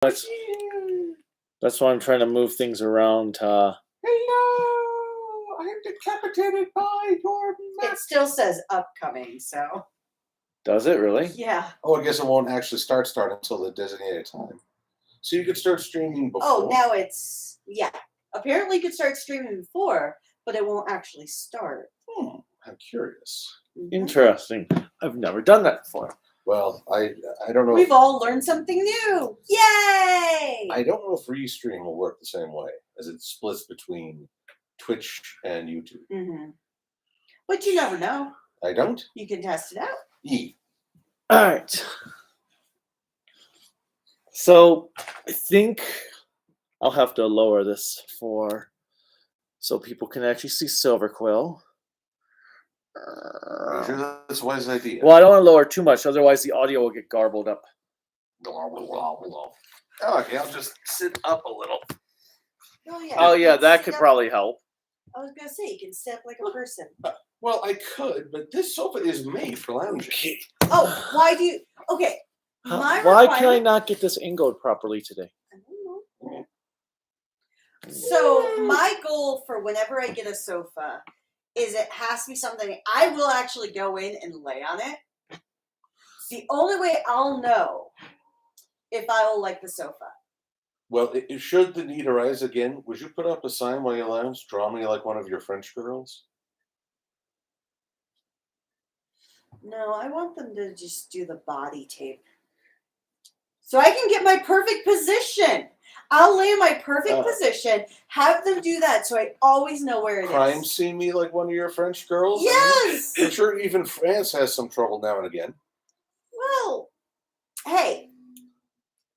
That's why I'm trying to move things around. Hello, I am decapitated by your It still says upcoming, so. Does it really? Yeah. Oh, I guess it won't actually start until the designated time. So you could start streaming before. Oh, now it's, yeah. Apparently you could start streaming before, but it won't actually start. I'm curious. Interesting. I've never done that before. Well, I don't know. We've all learned something new. Yay! I don't know if Restream will work the same way, as it splits between Twitch and YouTube. Mm-hmm. But you never know. I don't? You can test it out. All right. So I think I'll have to lower this so people can actually see Silver Quill. I'm sure that's a wise idea. Well, I don't want to lower too much, otherwise the audio will get garbled up. Okay, I'll just sit up a little. Oh yeah, that could probably help. I was gonna say you can sit up like a person. Well, I could, but this sofa is made for lounging. Oh, why do you? Okay. Why can I not get this angled properly today? I don't know. So my goal for whenever I get a sofa is it has to be something I will actually go in and lay on it. It's the only way I'll know if I will like the sofa. Well, should the need arise again, would you put up a sign while you lounge? Draw me like one of your French girls? No, I want them to just do the body tape. So I can get my perfect position. I'll lay in my perfect position, have them do that so I always know where it is. Crime scene me like one of your French girls? Yes! I'm sure even France has some trouble now and again. Well, hey,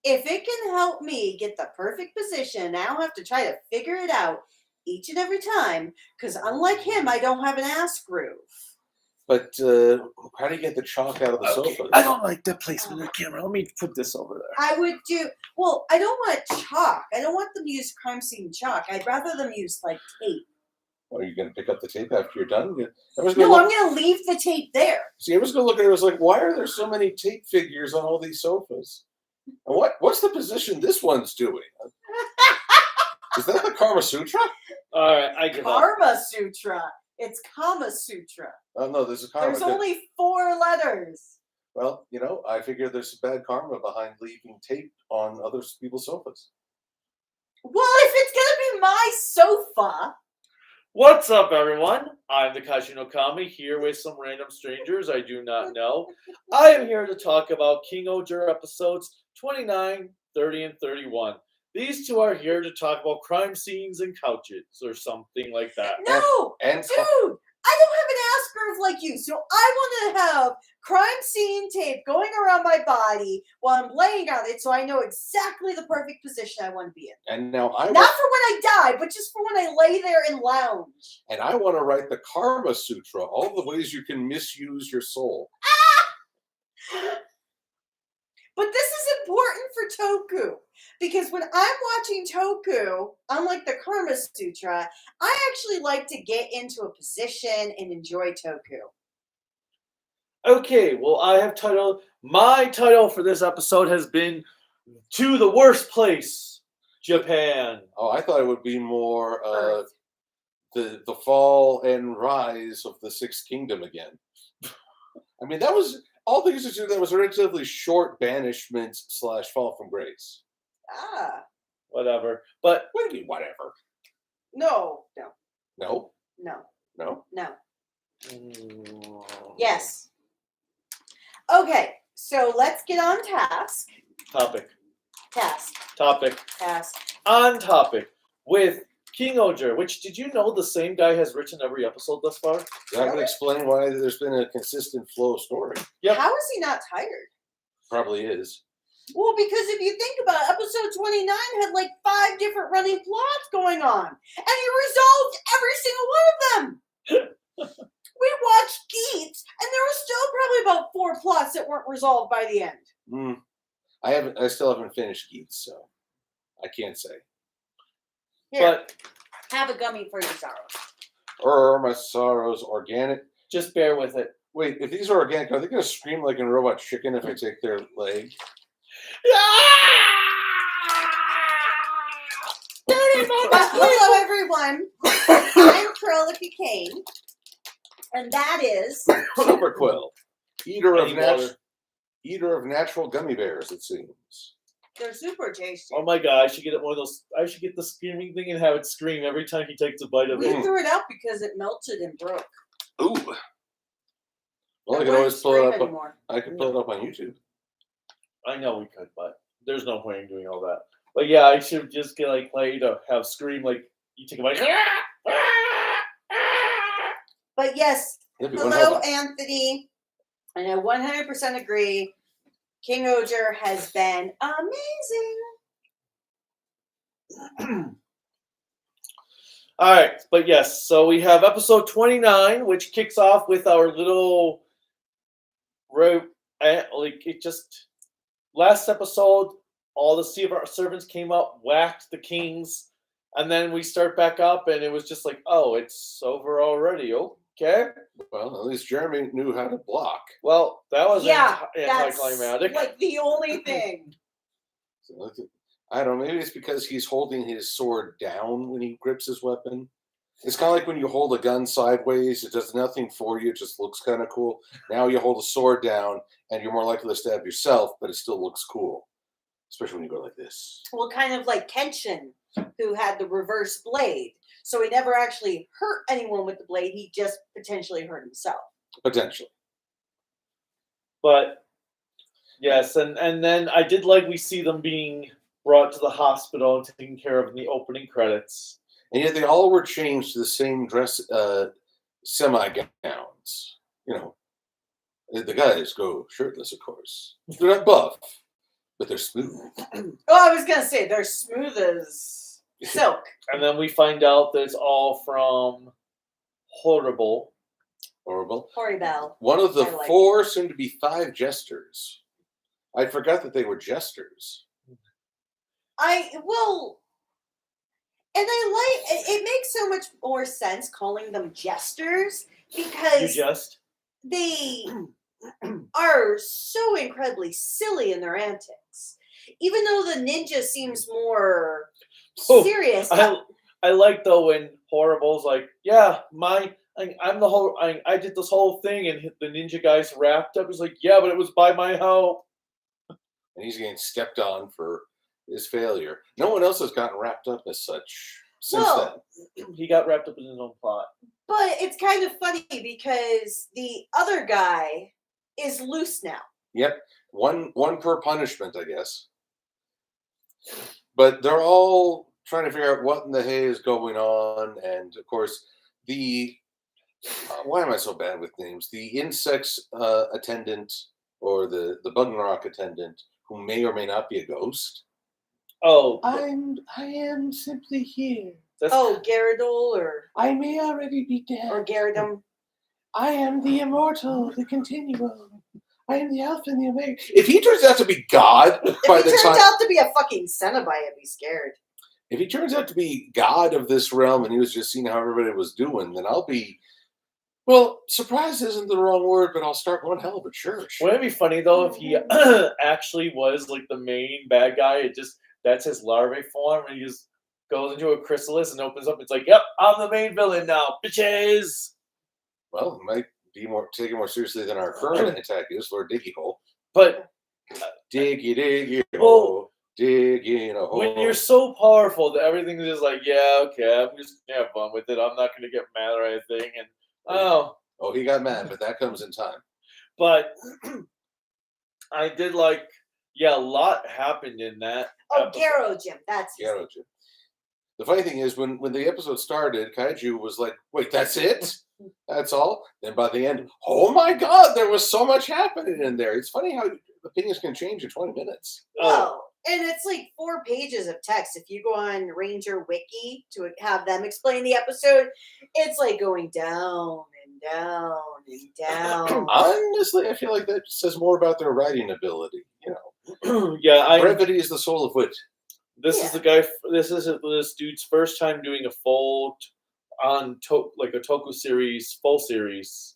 if it can help me get the perfect position, I don't have to try to figure it out each and every time, because unlike him, I don't have an ass groove. But how do you get the chalk out of the sofa? I don't like the placement of the camera. Let me put this over there. I would do, well, I don't want chalk. I don't want them to use crime scene chalk. I'd rather them use, like, tape. Are you going to pick up the tape after you're done? I'm going to leave the tape there. See, I was going to look at it. I was like, why are there so many tape figures on all these sofas? And what's the position this one's doing? Is that the Kama Sutra? All right, I give up. Karma Sutra. It's Kama Sutra. Oh, no, there's a karma. There's only 4 letters. Well, I figure there's bad karma behind leaving tape on other people's sofas. Well, if it's going to be my sofa. What's up, everyone? I'm the Kaiju no Kami, here with some random strangers I do not know. I am here to talk about King-Ohger episodes 29, 30, and 31. These two are here to talk about crime scenes and couches or something like that. No, dude, I don't have an ass groove like you, so I want to have crime scene tape going around my body while I'm laying on it, so I know exactly the perfect position I want to be in. And now not for when I die, but just for when I lay there and lounge. And I want to write the Karma Sutra, all the ways you can misuse your soul. But this is important for Toku, because when I'm watching Toku, unlike the Karma Sutra, I actually like to get into a position and enjoy Toku. Okay, well, my title for this episode has been To the Worst Place, Japan. Oh, I thought it would be more the fall and rise of the Sixth Kingdom again. I mean, that was... All things to do, that was a relatively short banishment / fall from grace. Whatever. But what do you mean, whatever? No. Yes. Okay, so let's get on task. On topic with King-Ohger, which, did you know the same guy has written every episode thus far? That would explain why there's been a consistent flow of story. Yep. How is he not tired? Probably is. Well, because if you think about it, episode 29 had like 5 different running plots going on. And he resolved every single one of them. We watched Geats, and there was still probably about 4 plots that weren't resolved by the end. I still haven't finished Geats, so I can't say. Here, but have a gummy for your sorrows. My sorrows organic. Just bear with it. Wait, if these are organic, are they going to scream like in Robot Chicken if I take their leg? one. I'm Cruellica Kain, and that is Silver Quill, eater Any water. eater of natural gummy bears. It seems. they're super tasty. Oh my god, I should get one of those. I should get the screaming thing and have it scream every time he takes a bite of We it. threw it out because it melted and broke. Ooh. Well, I It can won't always pull it scream up. anymore. I can pull it up on YouTube. I know we could, but there's no point in doing all that. But yeah, I should just get like have scream like you take a bite. But yes, That'd be one hello, hell of Anthony. And I 100% agree. King-Ohger has been amazing. All right, but yes, so we have episode 29, which kicks off with our little last episode. All the servants came up, whacked the kings, and then we start back up, and it was just like, oh, it's over already. Okay. Well, at least Jeremy knew how to block. Well, that was Yeah, anticlimactic. Like the only thing. So, I don't know. Maybe it's because he's holding his sword down when he grips his weapon. It's kind of like when you hold a gun sideways. It does nothing for you. It just looks kind of cool. Now you hold a sword down, and you're more likely to stab yourself, but it still looks cool. Especially when you go like this. Well, kind of like Kenshin, who had the reverse blade. So he never actually hurt anyone with the blade. He just potentially hurt himself. Potentially. But yes, and then I did like we see them being brought to the hospital and taken care of in the opening credits. And yet they all were changed to the same dress, semi-gowns. You know, the guys go shirtless, of course. They're not buff, but they're smooth. Oh, I was going to say, they're smooth as silk. And then we find out that it's all from Horrible. Horrible. Horrible. One of the I like four, soon to be 5 jesters. I forgot that they were jesters. And it makes so much more sense calling them jesters You because just they are so incredibly silly in their antics. Even though the ninja seems more serious. I like though when Horrible's like, yeah, I'm the whole. I did this whole thing, and the ninja guy's wrapped up. He's like, yeah, but it was by my help. And he's getting stepped on for his failure. No one else has gotten wrapped up as such since then. He got wrapped up in his own plot. But it's kind of funny because the other guy is loose now. Yep. One per punishment, I guess. But they're all trying to figure out what in the hay is going on. And, of course, why am I so bad with names? The insects attendant or the Bugnrock attendant who may or may not be a ghost. Oh, I am simply here. Gyarados or I may already be dead. or Gyarados. I am the immortal, the continuum. I am the Alpha and the Omega. If he turns out to be God If he turns out to be a fucking Cenobite, I'd be scared. If he turns out to be God of this realm and he was just seeing how everybody was doing, then I'll be, well, surprised isn't the wrong word, but I'll start one hell of a church. Wouldn't it be funny though if he actually was like the main bad guy? That's his larvae form, and he just goes into a chrysalis and opens up. It's like, yep, I'm the main villain now, bitches. Well, it might be taken more seriously than our current attack is, Lord Diggy Hole. But Diggy Well, hole, dig in a hole. when you're so powerful that everything's just like, yeah, okay, I'm just gonna have fun with it. I'm not gonna get mad or anything. And Oh, he got mad, but that comes in time. but I did like, yeah, a lot happened in that. Oh, episode. Gyaro Jim. That's his name. Gyaro. The funny thing is, when the episode started, Kaiju was like, wait, that's it? That's all? Then by the end, oh my God, there was so much happening in there. It's funny how opinions can change in 20 minutes. Oh, and it's like 4 pages of text. If you go on Ranger Wiki to have them explain the episode, it's like going down and down and down. Honestly, I feel like that says more about their writing ability. You know, Yeah, brevity is the soul of wit. This is the guy. This is this dude's first time doing a full a Toku series, full series,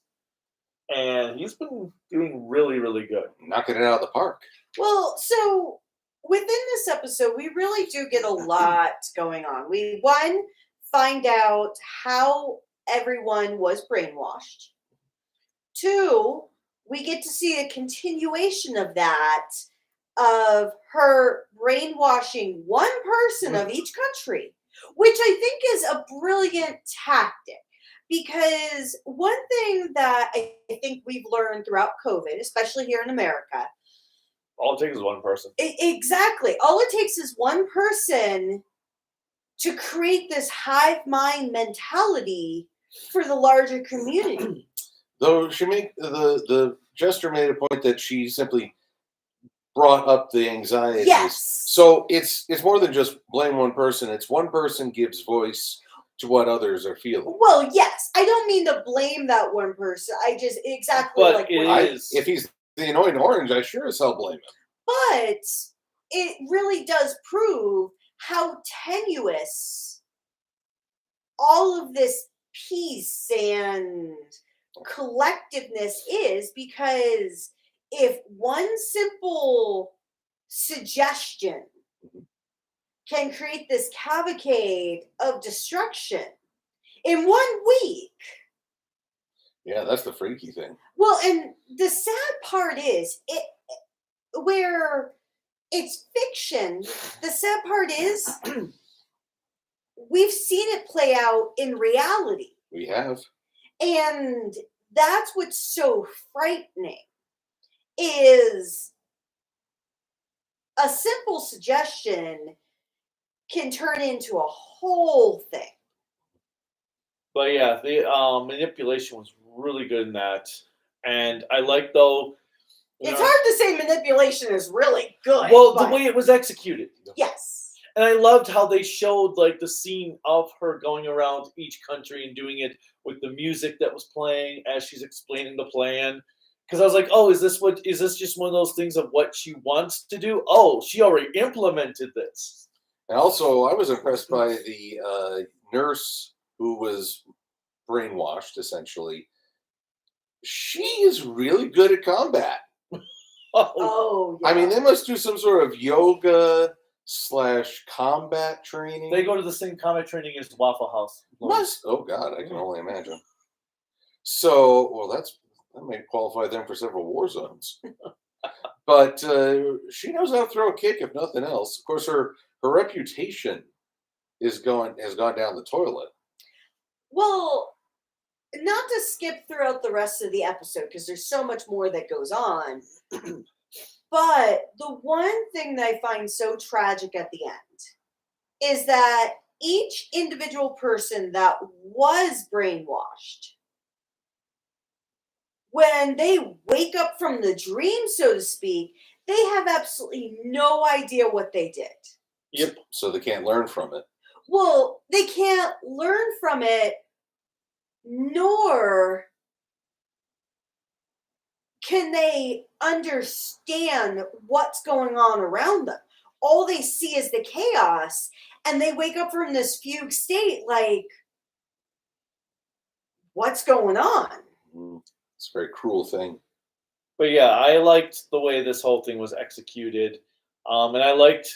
and he's been doing really, really good. Knocking it out of the park. Well, so within this episode, we really do get a lot going on. We find out how everyone was brainwashed. 2, we get to see a continuation of that, of her brainwashing one person of each country, which I think is a brilliant tactic. Because one thing that I think we've learned throughout COVID, especially here in America, All it takes is one person. exactly, all it takes is one person to create this hive mind mentality for the larger community. Though the jester made a point that she simply brought up the anxieties. Yes. So it's more than just blame one person. It's one person gives voice to what others are feeling. Well, yes, I don't mean to blame that one person. I just exactly But like it what is- If he's the annoying orange, I sure as hell blame him. But it really does prove how tenuous all of this peace and collectiveness is, because if one simple suggestion can create this cavalcade of destruction in 1 week. Yeah, that's the freaky thing. Well, and the sad part is where it's fiction. The sad part is we've seen it play out in reality. We have. And that's what's so frightening, is a simple suggestion can turn into a whole thing. But yeah, the manipulation was really good in that. And I like, though... It's hard to say manipulation is really good. Well, the but way it was executed. yes. And I loved how they showed like the scene of her going around each country and doing it with the music that was playing as she's explaining the plan. Because I was like, oh, is this just one of those things of what she wants to do? Oh, she already implemented this. And also, I was impressed by the nurse who was brainwashed, essentially. She is really good at combat. Oh, yeah. I mean, they must do some sort of yoga / combat training. They go to the same combat training as Waffle House. Must. Oh God, I can only imagine. So, well, that may qualify them for several war zones. But she knows how to throw a kick, if nothing else. Of course, her reputation has gone down the toilet. Well, not to skip throughout the rest of the episode, because there's so much more that goes on. But the one thing that I find so tragic at the end is that each individual person that was brainwashed, when they wake up from the dream, so to speak, they have absolutely no idea what they did. Yep. So they can't learn from it. Well, they can't learn from it, nor can they understand what's going on around them. All they see is the chaos, and they wake up from this fugue state like, what's going on? It's a very cruel thing. But yeah, I liked the way this whole thing was executed. And I liked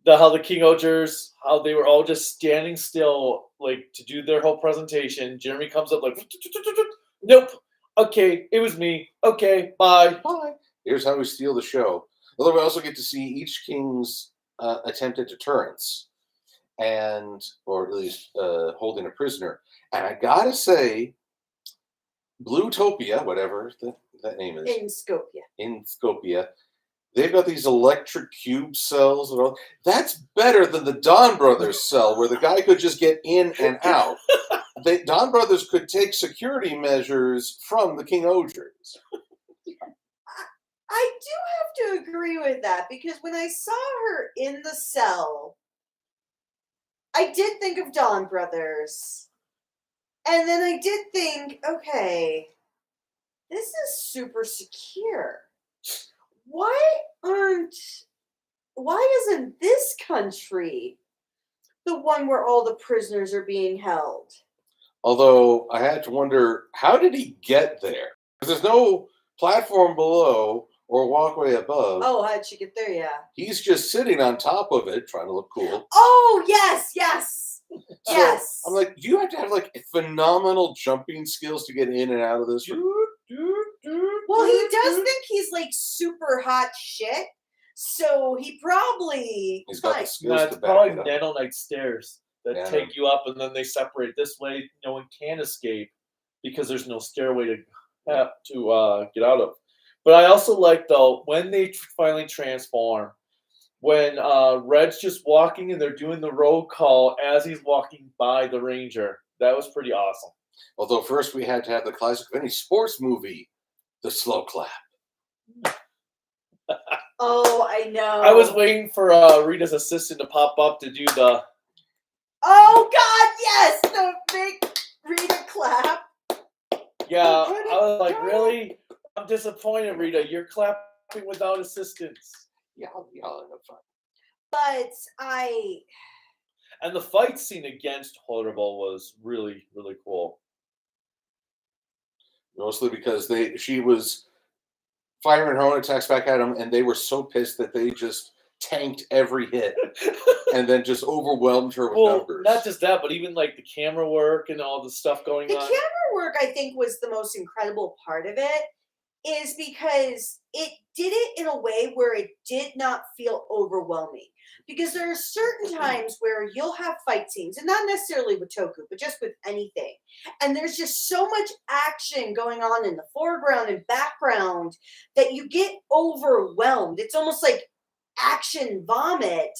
how the King-Ohgers, how they were all just standing still, like, to do their whole presentation. Jeremy comes up like, nope. Okay, it was me. Okay, bye. Bye. Here's how we steal the show. Although we also get to see each king's attempted deterrence, or at least holding a prisoner. And I gotta say, Bluetopia, whatever that name is, in Scopia, they've got these electric cube cells and all. That's better than the Don Brothers cell, where the guy could just get in and out. Don Brothers could take security measures from the King-Ohgers. I do have to agree with that, because when I saw her in the cell, I did think of Don Brothers. And then I did think, okay, this is super secure. Why isn't this country the one where all the prisoners are being held? Although I had to wonder, how did he get there? Because there's no platform below or walkway above. Oh, how'd she get there? Yeah. He's just sitting on top of it, trying to look cool. Oh, yes. So Yes. I'm like, you have to have like phenomenal jumping skills to get in and out of this. Well, he does think he's like super hot shit, so he probably He's got the like, skills No, to it's back probably it up. nanite stairs that Yeah. take you up, and then they separate this way. No one can escape because there's no stairway to get out of. But I also like though when they finally transform, when Red's just walking and they're doing the roll call as he's walking by the ranger. That was pretty awesome. Although first we had to have the classic of any sports movie, the slow clap. oh, I know. I was waiting for Rita's assistant to pop up to do the. Oh God, yes, the big Rita clap. Yeah, I was like, really? I'm disappointed, Rita. You're clapping without assistance. Yeah, y'all end up fun. But And the fight scene against Horrible was really, really cool. Mostly because she was firing her own attacks back at them, and they were so pissed that they just tanked every hit and then just overwhelmed her with Well, numbers. not just that, but even like the camera work and all the stuff going the on. camera work, I think, was the most incredible part of it, is because it did it in a way where it did not feel overwhelming. Because there are certain times where you'll have fight scenes, and not necessarily with Toku, but just with anything. And there's just so much action going on in the foreground and background that you get overwhelmed. It's almost like action vomit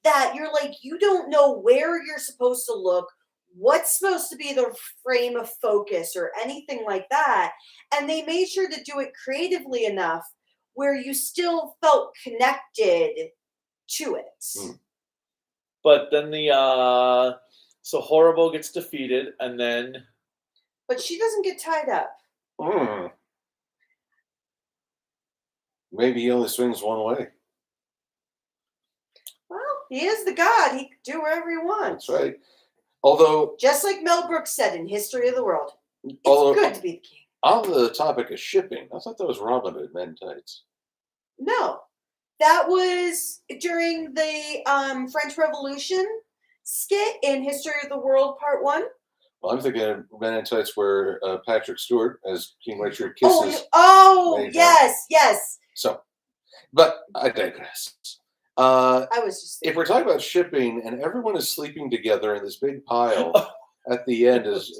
that you're like, you don't know where you're supposed to look, what's supposed to be the frame of focus or anything like that. And they made sure to do it creatively enough where you still felt connected to it. But then so Horrible gets defeated, and then. But she doesn't get tied up. Maybe he only swings one way. Well, he is the god. He can do whatever he wants. That's right. Although, just like Mel Brooks said in History of the World, it's good to be the king. On the topic of shipping, I thought that was Robin Hood Men in Tights. No, that was during the French Revolution skit in History of the World Part 1. Well, I'm thinking of Men in Tights where Patrick Stewart as King Richard kisses. Yes. So, but I digress. I was just thinking. If we're talking about shipping and everyone is sleeping together in this big pile at the end, as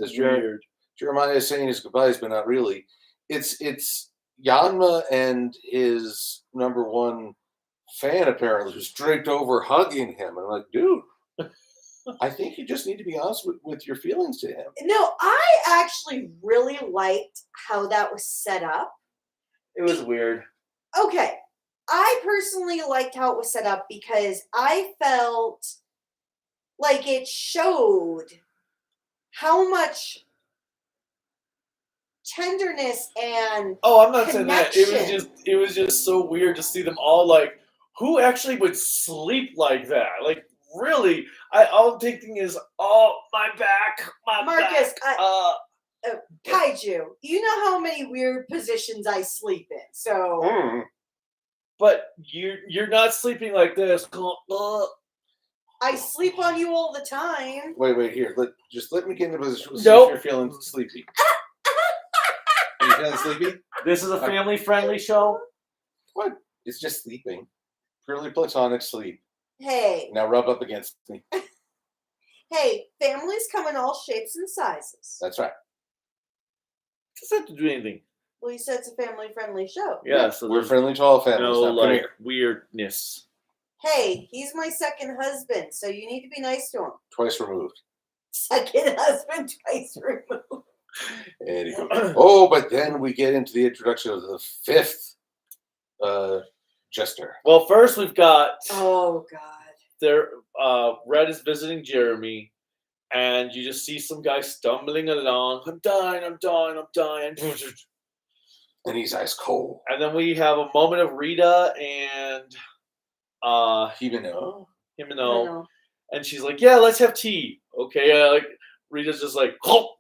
Jeremiah is saying his goodbyes, but not really. It's Yanma and his number one fan apparently who's draped over hugging him. And I'm like, dude, I think you just need to be honest with your feelings to him. No, I actually really liked how that was set up. It was weird. Okay. I personally liked how it was set up because I felt like it showed how much tenderness and I'm not saying that. connection. It was just so weird to see them all like, who actually would sleep like that? Like, really? All I'm thinking is, my back, Marcus, back. kaiju. You know how many weird positions I sleep in. So But you're not sleeping like this. I sleep on you all the time. Wait, here. Let me get into a position. See Nope. if you're feeling sleepy. Are you feeling sleepy? This is a family-friendly show. What? It's just sleeping. Purely platonic sleep. Hey. Now rub up against me. Hey, families come in all shapes and sizes. That's right. It doesn't have to do anything. Well, you said it's a family-friendly show. Yeah, so we're friendly to all families. no now, come like here. weirdness. Hey, he's my second husband, so you need to be nice to him. Twice removed. Second husband, twice removed. Anyway. Oh, but then we get into the introduction of the fifth jester. Well, first we've got Oh God. Red is visiting Jeremy, and you just see some guy stumbling along. I'm dying. And he's ice cold. And then we have a moment of Rita and Himeno. Himeno, and she's like, "Yeah, let's have tea." Okay, like Rita's just like, "Oh,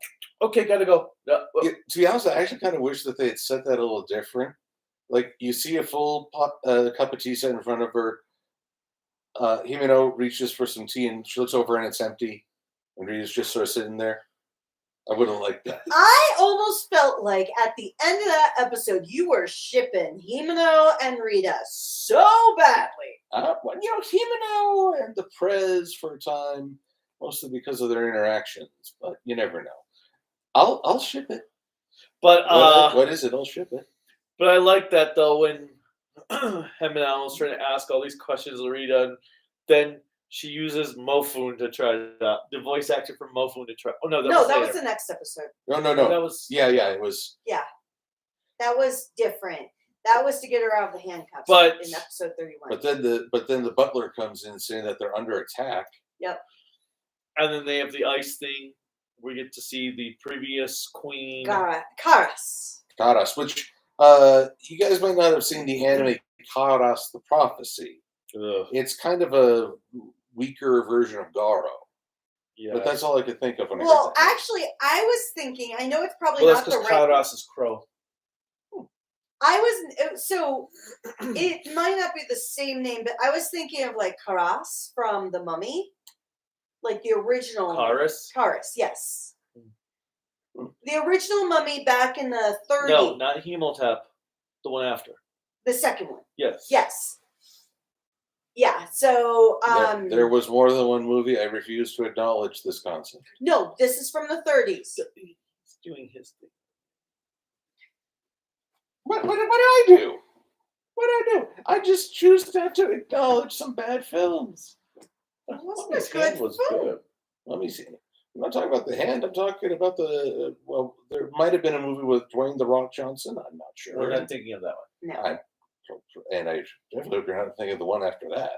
okay, gotta go." Yeah, to be honest, I actually kind of wish that they had set that a little different. Like, you see a full cup of tea set in front of her. Himeno reaches for some tea, and she looks over, and it's empty. And Rita's just sort of sitting there. I wouldn't like that. I almost felt like at the end of that episode, you were shipping Himeno and Rita so badly. Well, Himeno and the Prez for a time, mostly because of their interactions, but you never know. I'll ship it. But What is it? I'll ship it. But I like that though when Himeno was trying to ask all these questions of Rita, and then she uses Mofun to try the voice actor for Mofun to try. Oh no, that was the next episode. No. That was It was. Yeah, that was different. That was to get her out of the handcuffs. But in episode 31. But then the butler comes in saying that they're under attack. Yep. And then they have the ice thing. We get to see the previous queen. Karas. Which you guys might not have seen the anime Karas the Prophecy. Ugh. It's kind of a weaker version of Garo. Yeah. But that's all I could think of when Well, I heard that. actually, I was thinking, I know it's probably Well, not that's the because right. Karas is crow. It might not be the same name, but I was thinking of like Karas from The Mummy. Like the original. Karas, yes. The original Mummy back in the 30s. No, not Hemotep. The one after. The second one. Yes. Yes. Yeah, so There was more than one movie. I refuse to acknowledge this concept. no, this is from the 30s. He's doing his thing. What did I do? What did I do? I just choose not to acknowledge some bad films. It wasn't His a good hand was film. good. Let me see. I'm not talking about the hand. I'm talking about the. Well, there might have been a movie with Dwayne the Rock Johnson. I'm not sure. We're not thinking of that one. No. And I definitely not thinking of the one after that.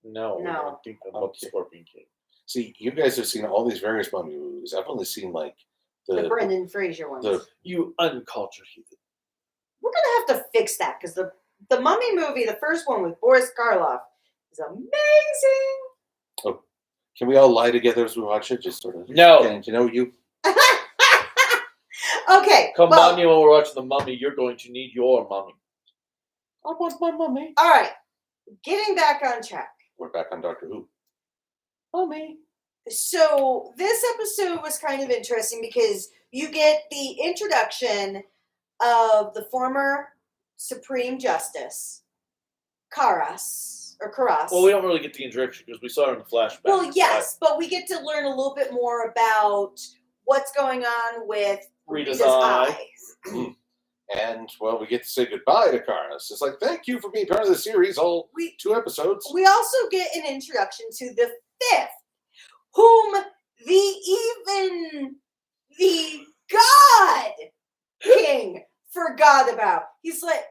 No, we're No. not thinking about Okay. Scorpion King. See, you guys have seen all these various Mummy movies. I've only seen like The Brendan Fraser ones. You uncultured heathen. We're going to have to fix that because the Mummy movie, the first one with Boris Karloff, is amazing. Can we all lie together as we watch it? Just sort of. No. Getting to know you. Okay. Come well, on, you when we're watching The Mummy, you're going to need your mummy. I want my mummy. All right. Getting back on track. We're back on Doctor Who. Mummy. So this episode was kind of interesting because you get the introduction of the former Supreme Justice, Karas. Well, we don't really get the introduction because we saw her in the flashback. Well, yes, but we get to learn a little bit more about what's going on with Rita's Rita's eye. And, well, we get to say goodbye to Karas. It's like, thank you for being part of the series, all 2 episodes. We also get an introduction to the fifth, whom the God King forgot about. He's like,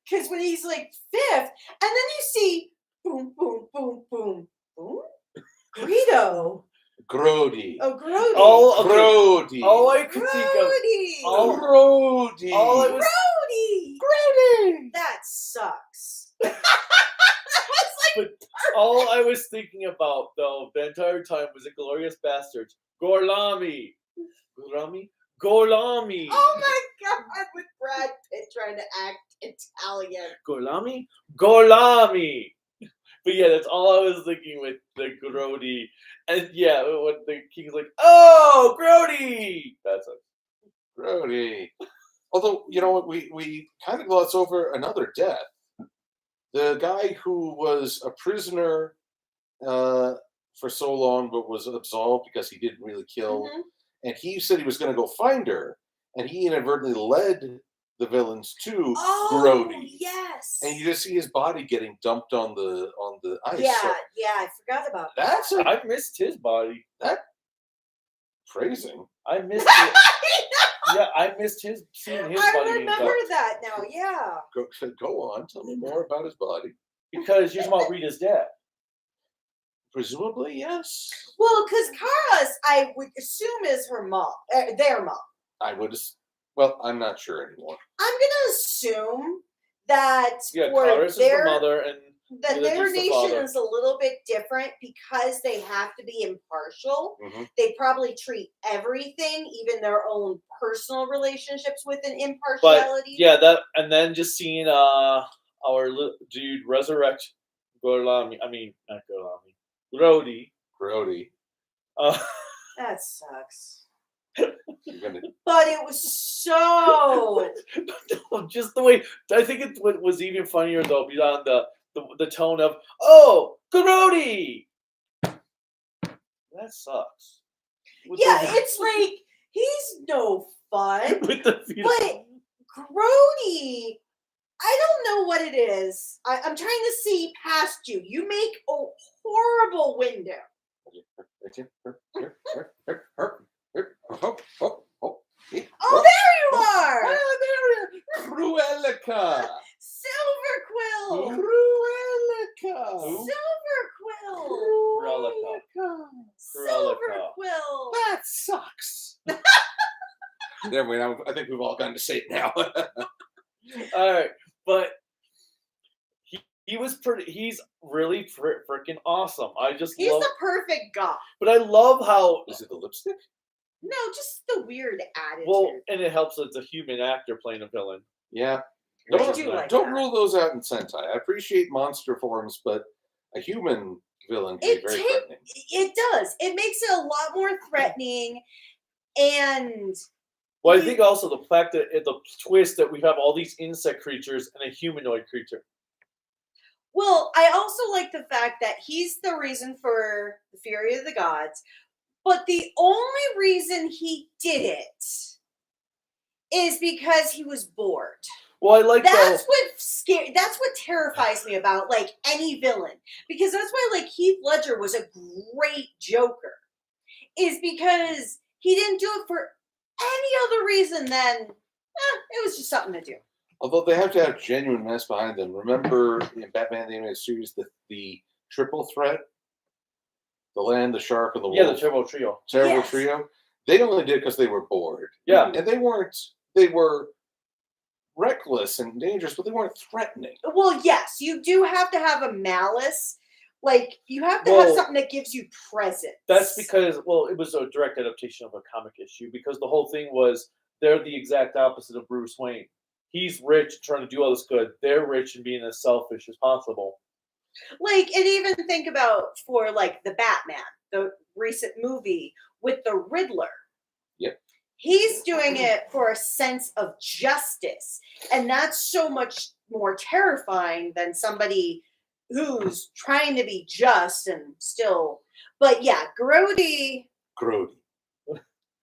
because when he's like fifth, and then you see boom, boom, boom, boom, boom, Greedo. Grody. Oh, Grody. Grody. All I could think of. Grody. Grody. All I was. Grody. That sucks. All I was thinking about, though, the entire time was Inglorious Bastards. Gorlami. Gorlami. Oh my God, with Brad Pitt trying to act Italian. Gorlami. But yeah, that's all I was thinking with the Grody. And yeah, when the king's like, oh, Grody! That's it. Grody. Although, you know what, we kind of gloss over another death. The guy who was a prisoner for so long but was absolved because he didn't really kill. Mm-hmm. And he said he was going to go find her. And he inadvertently led the villains to Grody. Yes. And you just see his body getting dumped on the ice. Yeah, So yeah, I forgot about that's that. I missed his body. phrasing. I missed it. Yeah, I missed seeing his I body being remember dumped. that now, yeah. Go on. Tell me more about his body. Because you're talking about Rita's dad. Presumably, yes. Well, because Kara's, I would assume, is her mom, their mom. I would. Well, I'm not sure anymore. I'm gonna assume that Yeah, for Karis is the mother and that Rita their is the nation father. is a little bit different because they have to be impartial. Mm-hmm. They probably treat everything, even their own personal relationships, with an impartiality. yeah, that and then just seeing our dude resurrect Gorlami. I mean, not Gorlami. Grody. Grody. That sucks. You're gonna- But it was so. Just the way I think it was even funnier though, beyond the tone of Grody. That sucks. With Yeah, the- it's like he's no fun. with the feet. But Grody, I don't know what it is. I'm trying to see past you. You make a horrible window. Oh, there you are! Cruellica! Silver Quill! Cruellica! Silver Quill! Cruellica. Silver Cruellica. Quill! That sucks. There we go. I think we've all gotten to say it now. All right, but he was pretty. He's really freaking awesome. I just He's love. the perfect god. But I love how. Is it the lipstick? No, just the weird attitude. Well, and it helps that it's a human actor playing a villain. Yeah. I Don't, do like don't that. rule those out in Sentai. I appreciate monster forms, but a human villain can be very threatening. It does. It makes it a lot more threatening, and Well, I think also the fact that the twist that we have all these insect creatures and a humanoid creature. well, I also like the fact that he's the reason for the Fury of the Gods, but the only reason he did it is because he was bored. Well, I like That's what terrifies me about like any villain, because that's why like Heath Ledger was a great Joker, is because he didn't do it for any other reason than it was just something to do. Although they have to have genuine mess behind them. Remember in Batman the Animated Series the triple threat? The land, the shark, and the wolf. Yeah, the Turbo Trio. Terrible Yes. trio. They only did because they were bored. Yeah. And they were reckless and dangerous, but they weren't threatening. Well, yes, you do have to have a malice. Like you have to have Well, something that gives you presence. That's because, well, it was a direct adaptation of a comic issue because the whole thing was they're the exact opposite of Bruce Wayne. He's rich, trying to do all this good. They're rich and being as selfish as possible. Like, and even think about for like the Batman, the recent movie with the Riddler. Yep. He's doing it for a sense of justice. And that's so much more terrifying than somebody who's trying to be just and still. But yeah, Grody,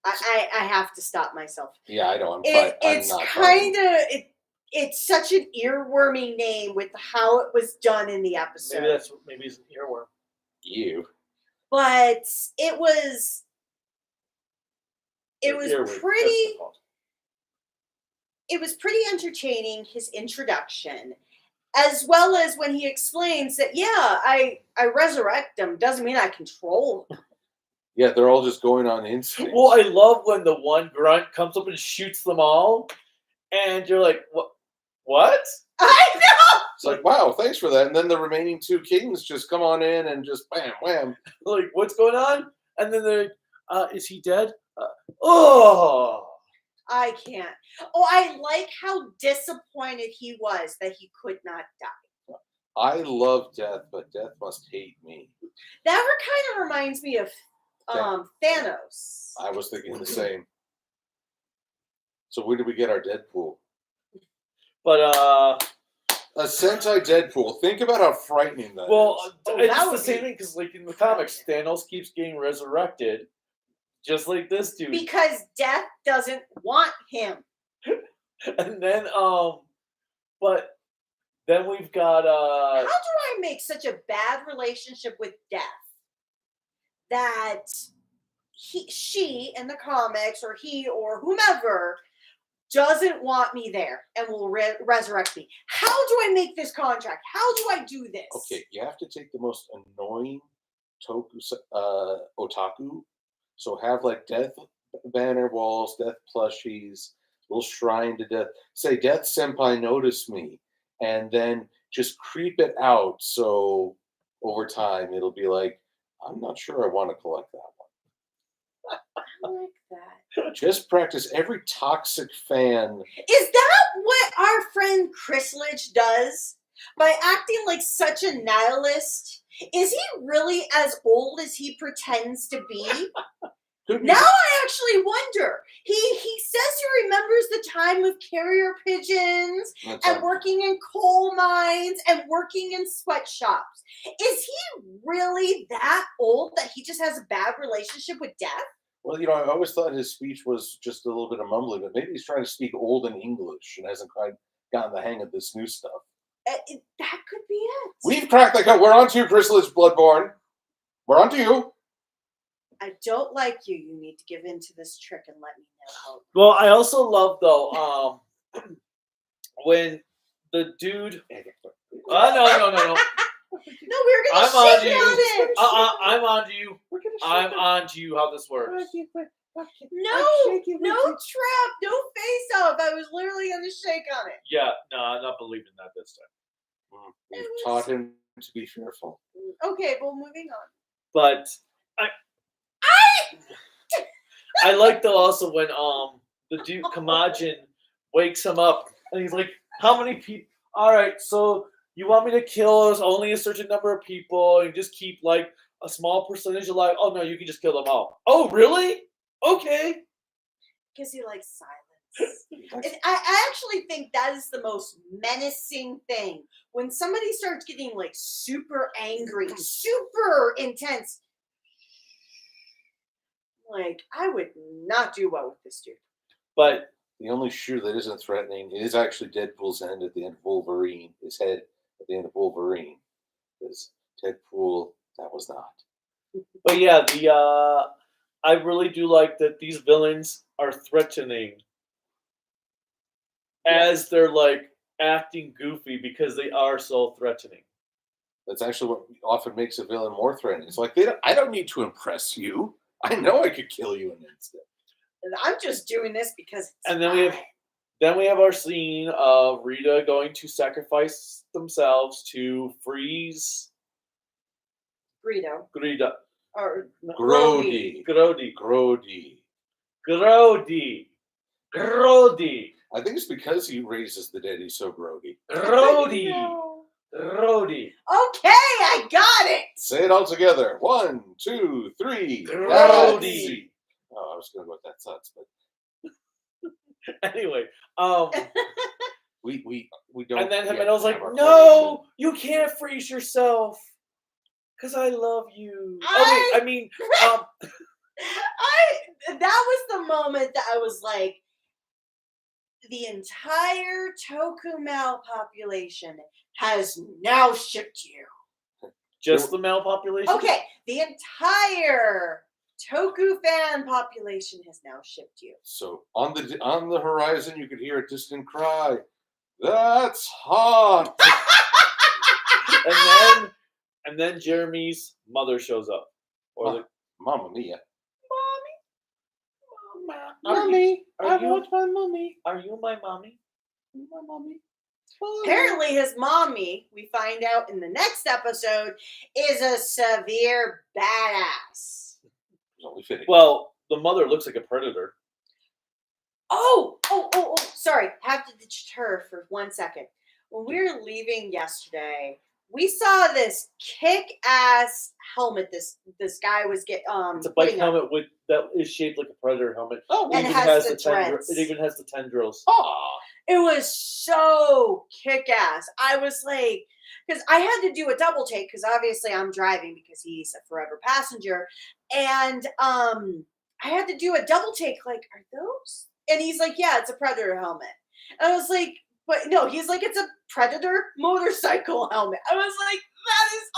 I have to stop myself. Yeah, I know. It's I'm not kind of it's such an earwormy name with how it was done in the episode. Maybe it's an earworm. You. But it was Earwig, pretty that's the cause. it was pretty entertaining, his introduction, as well as when he explains that I resurrect them doesn't mean I control them. Yeah, they're all just going on instinct. Well, I love when the one grunt comes up and shoots them all, and you're like, what? I know. It's like, wow, thanks for that. And then the remaining two kings just come on in and just bam, wham. Like, what's going on? And then they're, is he dead? Oh! I can't. Oh, I like how disappointed he was that he could not die. I love death, but death must hate me. That kind of reminds me of Thanos. I was thinking the same. So where did we get our Deadpool? But, A Sentai Deadpool. Think about how frightening that well, is. it's that the would same be- thing, because, like, in the comics, Thanos keeps getting resurrected, just like this dude. Because death doesn't want him. And then, but then we've got, How do I make such a bad relationship with death that she in the comics, or he or whomever, doesn't want me there and will resurrect me? How do I make this contract? How do I do this? Okay, you have to take the most annoying Toku otaku. So have like death banner walls, death plushies, little shrine to death. Say, Death Senpai, notice me. And then just creep it out so over time it'll be like, I'm not sure I want to collect that one. I like that. Just practice. Every toxic fan. Is that what our friend Chrysalige does? By acting like such a nihilist? Is he really as old as he pretends to be? Could be. Now I actually wonder. He says he remembers the time of carrier pigeons and working in coal mines and working in sweatshops. Is he really that old that he just has a bad relationship with death? Well, I always thought his speech was just a little bit of mumbling, but maybe he's trying to speak olden English and hasn't quite gotten the hang of this new stuff. That could be it. We've cracked the code. We're on to you, Chrysalis Bloodborne. We're on to you. I don't like you. You need to give in to this trick and let me know. Well, I also love though when the dude. No. No, we were gonna shake on it. I'm on to you. I'm on to you. How this works? No trap, no face off. I was literally gonna shake on it. Yeah, no, I'm not believing that this time. We've taught him to be fearful. Okay, well, moving on. But I like though also when the dude Kamajin wakes him up and he's like, "How many people? All right, so you want me to kill us only a certain number of people and just keep like a small percentage alive? Oh no, you can just kill them all. Oh really? Okay." Because he likes silence. I actually think that is the most menacing thing. When somebody starts getting like super angry, super intense, like I would not do well with this dude. But the only shoe that isn't threatening is actually Deadpool's end at the end of Wolverine. His head at the end of Wolverine. Because Deadpool, that was not. But yeah, I really do like that these villains are threatening as they're like acting goofy because they are so threatening. That's actually what often makes a villain more threatening. It's like I don't need to impress you. I know I could kill you in an instant. I'm just doing this because. And then we have our scene of Rita going to sacrifice themselves to freeze Greedo. Or Grody. I think it's because he raises the dead. He's so grody. Grody. Okay, I got it. Say it all together. 1, 2, 3. Grody. Oh, I was going to go with that sucks, but anyway, we don't. And then Jimene's like, "No, you can't freeze yourself, because I love you." That was the moment that I was like, the entire Toku male population has now shipped you. Just the male population? Okay, the entire Toku fan population has now shipped you. So on the horizon, you could hear a distant cry. That's hot. and then Jeremy's mother shows up, Mamma mia. Mommy, I want my mommy. Are you my mommy? My mommy. Apparently, his mommy, we find out in the next episode, is a severe badass. Well, the mother looks like a predator. Oh, sorry. Have to deter for 1 second. When we were leaving yesterday, we saw this kick-ass helmet this guy was it's a bike helmet that is shaped like a predator helmet. Oh, and it has the threads. It even has the tendrils. Oh. It was so kick-ass. I was like, because I had to do a double take because obviously I'm driving because he's a forever passenger, and I had to do a double take. Like, are those? And he's like, yeah, it's a predator helmet. And I was like, but no, he's like, it's a predator motorcycle helmet. I was like, that is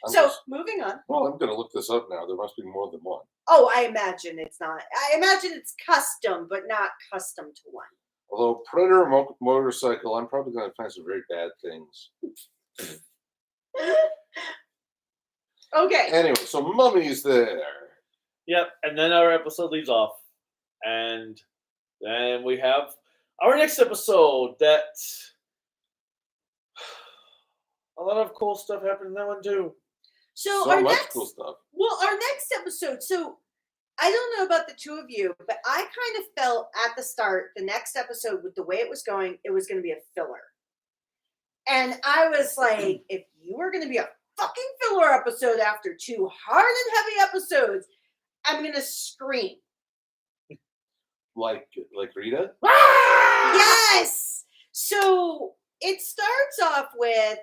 awesome. Moving on. Well, I'm going to look this up now. There must be more than one. Oh, I imagine it's not. I imagine it's custom, but not custom to one. Although predator motorcycle, I'm probably going to find some very bad things. Okay. Anyway, so Mummy's there. Yep, and then our episode leaves off. And then we have our next episode that a lot of cool stuff happened in that one too. So our next cool stuff. Well, our next episode. So I don't know about the two of you, but I kind of felt at the start, the next episode, with the way it was going to be a filler. And I was like, if you were going to be a fucking filler episode after 2 hard and heavy episodes, I'm gonna scream. Like Rita? Yes! So it starts off with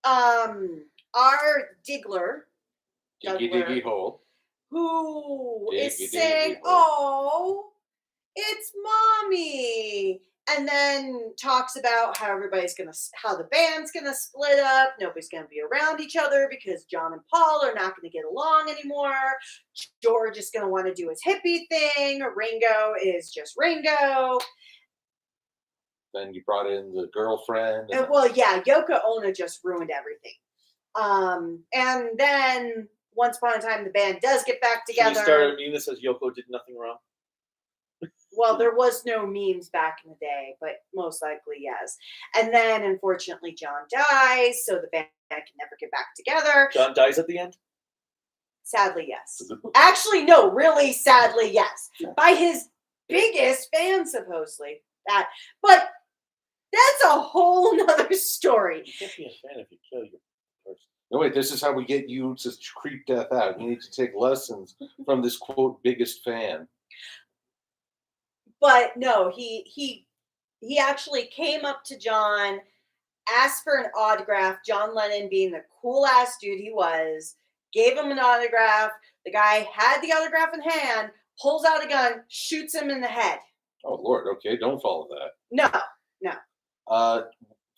our Diggler, Diggy diggy hole. who is Diggy, diggy, saying, hole. "Oh, it's mommy," and then talks about how how the band's gonna split up. Nobody's gonna be around each other because John and Paul are not gonna get along anymore. George is gonna want to do his hippie thing. Ringo is just Ringo. Then you brought in the girlfriend. Well, yeah, Yoko Ono just ruined everything. And then once upon a time, the band does get back together. She started a meme that says Yoko did nothing wrong. Well, there was no memes back in the day, but most likely yes. And then, unfortunately, John dies, so the band can never get back together. John dies at the end? Sadly, yes. Actually, no, really sadly, yes. By his biggest fan, supposedly. But that's a whole nother story. You can't be a fan if you kill your person. No, wait, this is how we get you to creep death out. You need to take lessons from this, quote, biggest fan. But no, he actually came up to John, asked for an autograph. John Lennon, being the cool ass dude he was, gave him an autograph. The guy had the autograph in hand, pulls out a gun, shoots him in the head. Oh Lord, okay, don't follow that. No.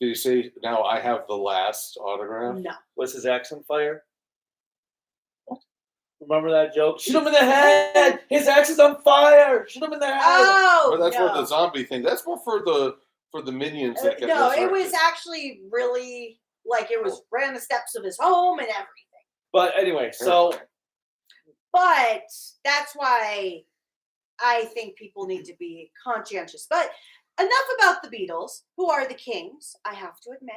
Did he say, "Now I have the last autograph"? No. Was his axe on fire? What? Remember that joke? Shoot him in the head! His axe is on fire! Shoot him in the head! Oh, But that's no. for the zombie thing. That's more for the minions that get no, resurrected. it was actually really like it was ran the steps of his home and everything. But anyway, so But that's why I think people need to be conscientious. But enough about the Beatles, who are the Kings, I have to admit.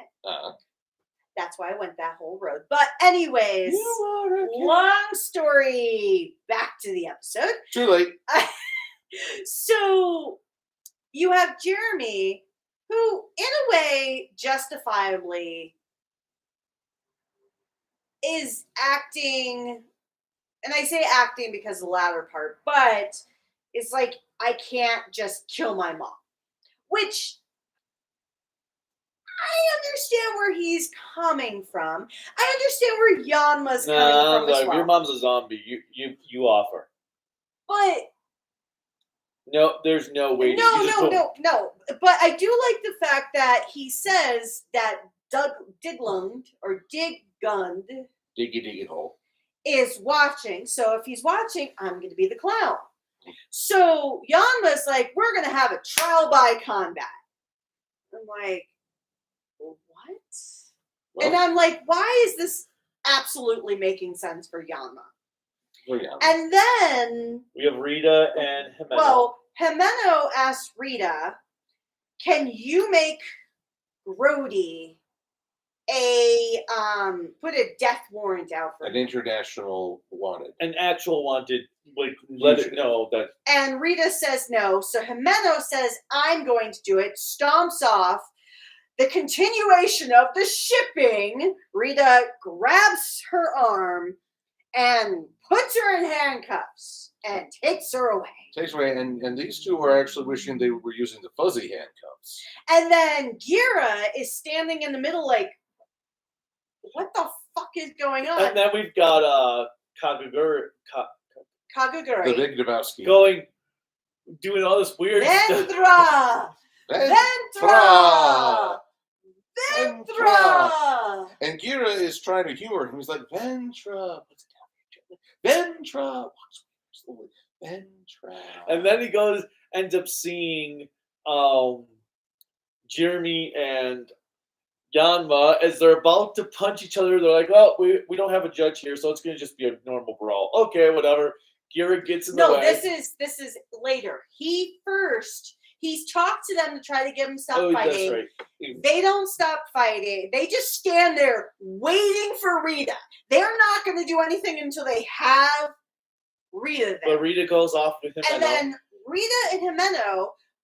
That's why I went that whole road. But anyways, long story, back to the episode. Too late. So you have Jeremy, who in a way justifiably is acting, and I say acting because of the latter part, but it's like, I can't just kill my mom. Which I understand where he's coming from. I understand where Yanma's coming from as well. Your mom's a zombie. You offer. But no, there's no way. No. But I do like the fact that he says that Diglund Diggy hole is watching. So if he's watching, I'm going to be the clown. So Yanma's like, we're going to have a trial by combat. I'm like, what? Well, and I'm like, why is this absolutely making sense for Yanma? Oh, yeah. And then we have Rita and Jimeno. Well, Jimeno asked Rita, can you make Grody put a death warrant out for an him? international wanted. An actual wanted, like, let it know that. And Rita says no. So Jimeno says, I'm going to do it, stomps off. The continuation of the shipping, Rita grabs her arm and puts her in handcuffs and takes her away. Takes away, and these two are actually wishing they were using the fuzzy handcuffs. And then Gira is standing in the middle like, what the fuck is going on? And then we've got Kaguguri. Kaguguri. The Big Lebowski. Doing all this weird stuff. Ventra! And Gira is trying to humor him. He's like, Ventra. Ventra. And then he ends up seeing Jeremy and Yanma as they're about to punch each other. They're like, oh, we don't have a judge here, so it's going to just be a normal brawl. Okay, whatever. Gira gets in the way. No, this is later. He's talked to them to try to get him to stop fighting. That's right. They don't stop fighting. They just stand there waiting for Rita. They're not going to do anything until they have Rita there. But Rita goes off with him. And then Rita and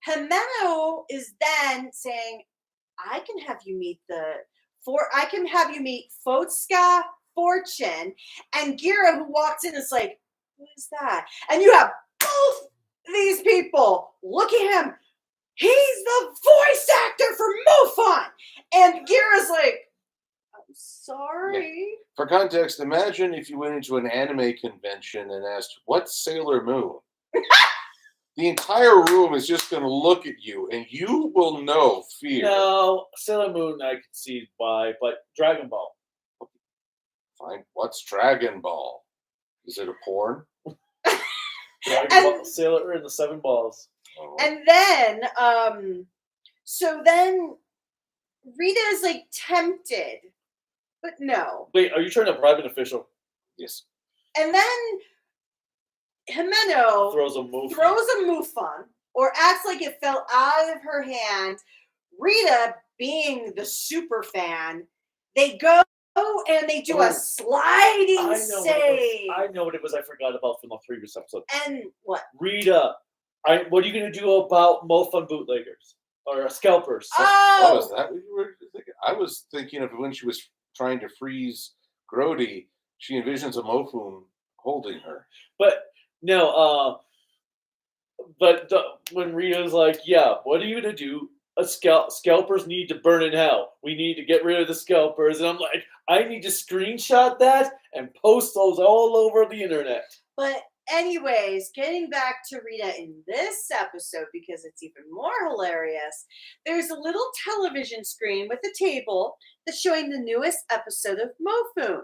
Jimeno is then saying, I can have you meet Fotska Fortune. And Gira, who walks in, is like, Who is that? And you have both these people. Look at him. He's the voice actor for Mufon. And Gira's like, I'm sorry. Yeah. For context, imagine if you went into an anime convention and asked, what's Sailor Moon? The entire room is just going to look at you, and you will know fear. No, Sailor Moon I could see why, but Dragon Ball. Fine. What's Dragon Ball? Is it a porn? Dragon Ball, Sailor and the 7 Balls. Oh. And then, so then Rita is like tempted, but no. Wait, are you trying to bribe an official? Yes. And then Himeno Throws a move. Mufon, or acts like it fell out of her hand. Rita, being the super fan, they go and they do a sliding save. I know what it was I forgot about from the previous episode. And what? Rita, what are you going to do about Mofun bootleggers? Or scalpers? Oh, is that what you were thinking? I was thinking of when she was trying to freeze Grody, she envisions a Mofun holding her. But no, when Rita's like, yeah, what are you going to do? Scalpers need to burn in hell. We need to get rid of the scalpers. And I'm like, I need to screenshot that and post those all over the internet. But anyways, getting back to Rita in this episode, because it's even more hilarious, there's a little television screen with a table that's showing the newest episode of Mofun.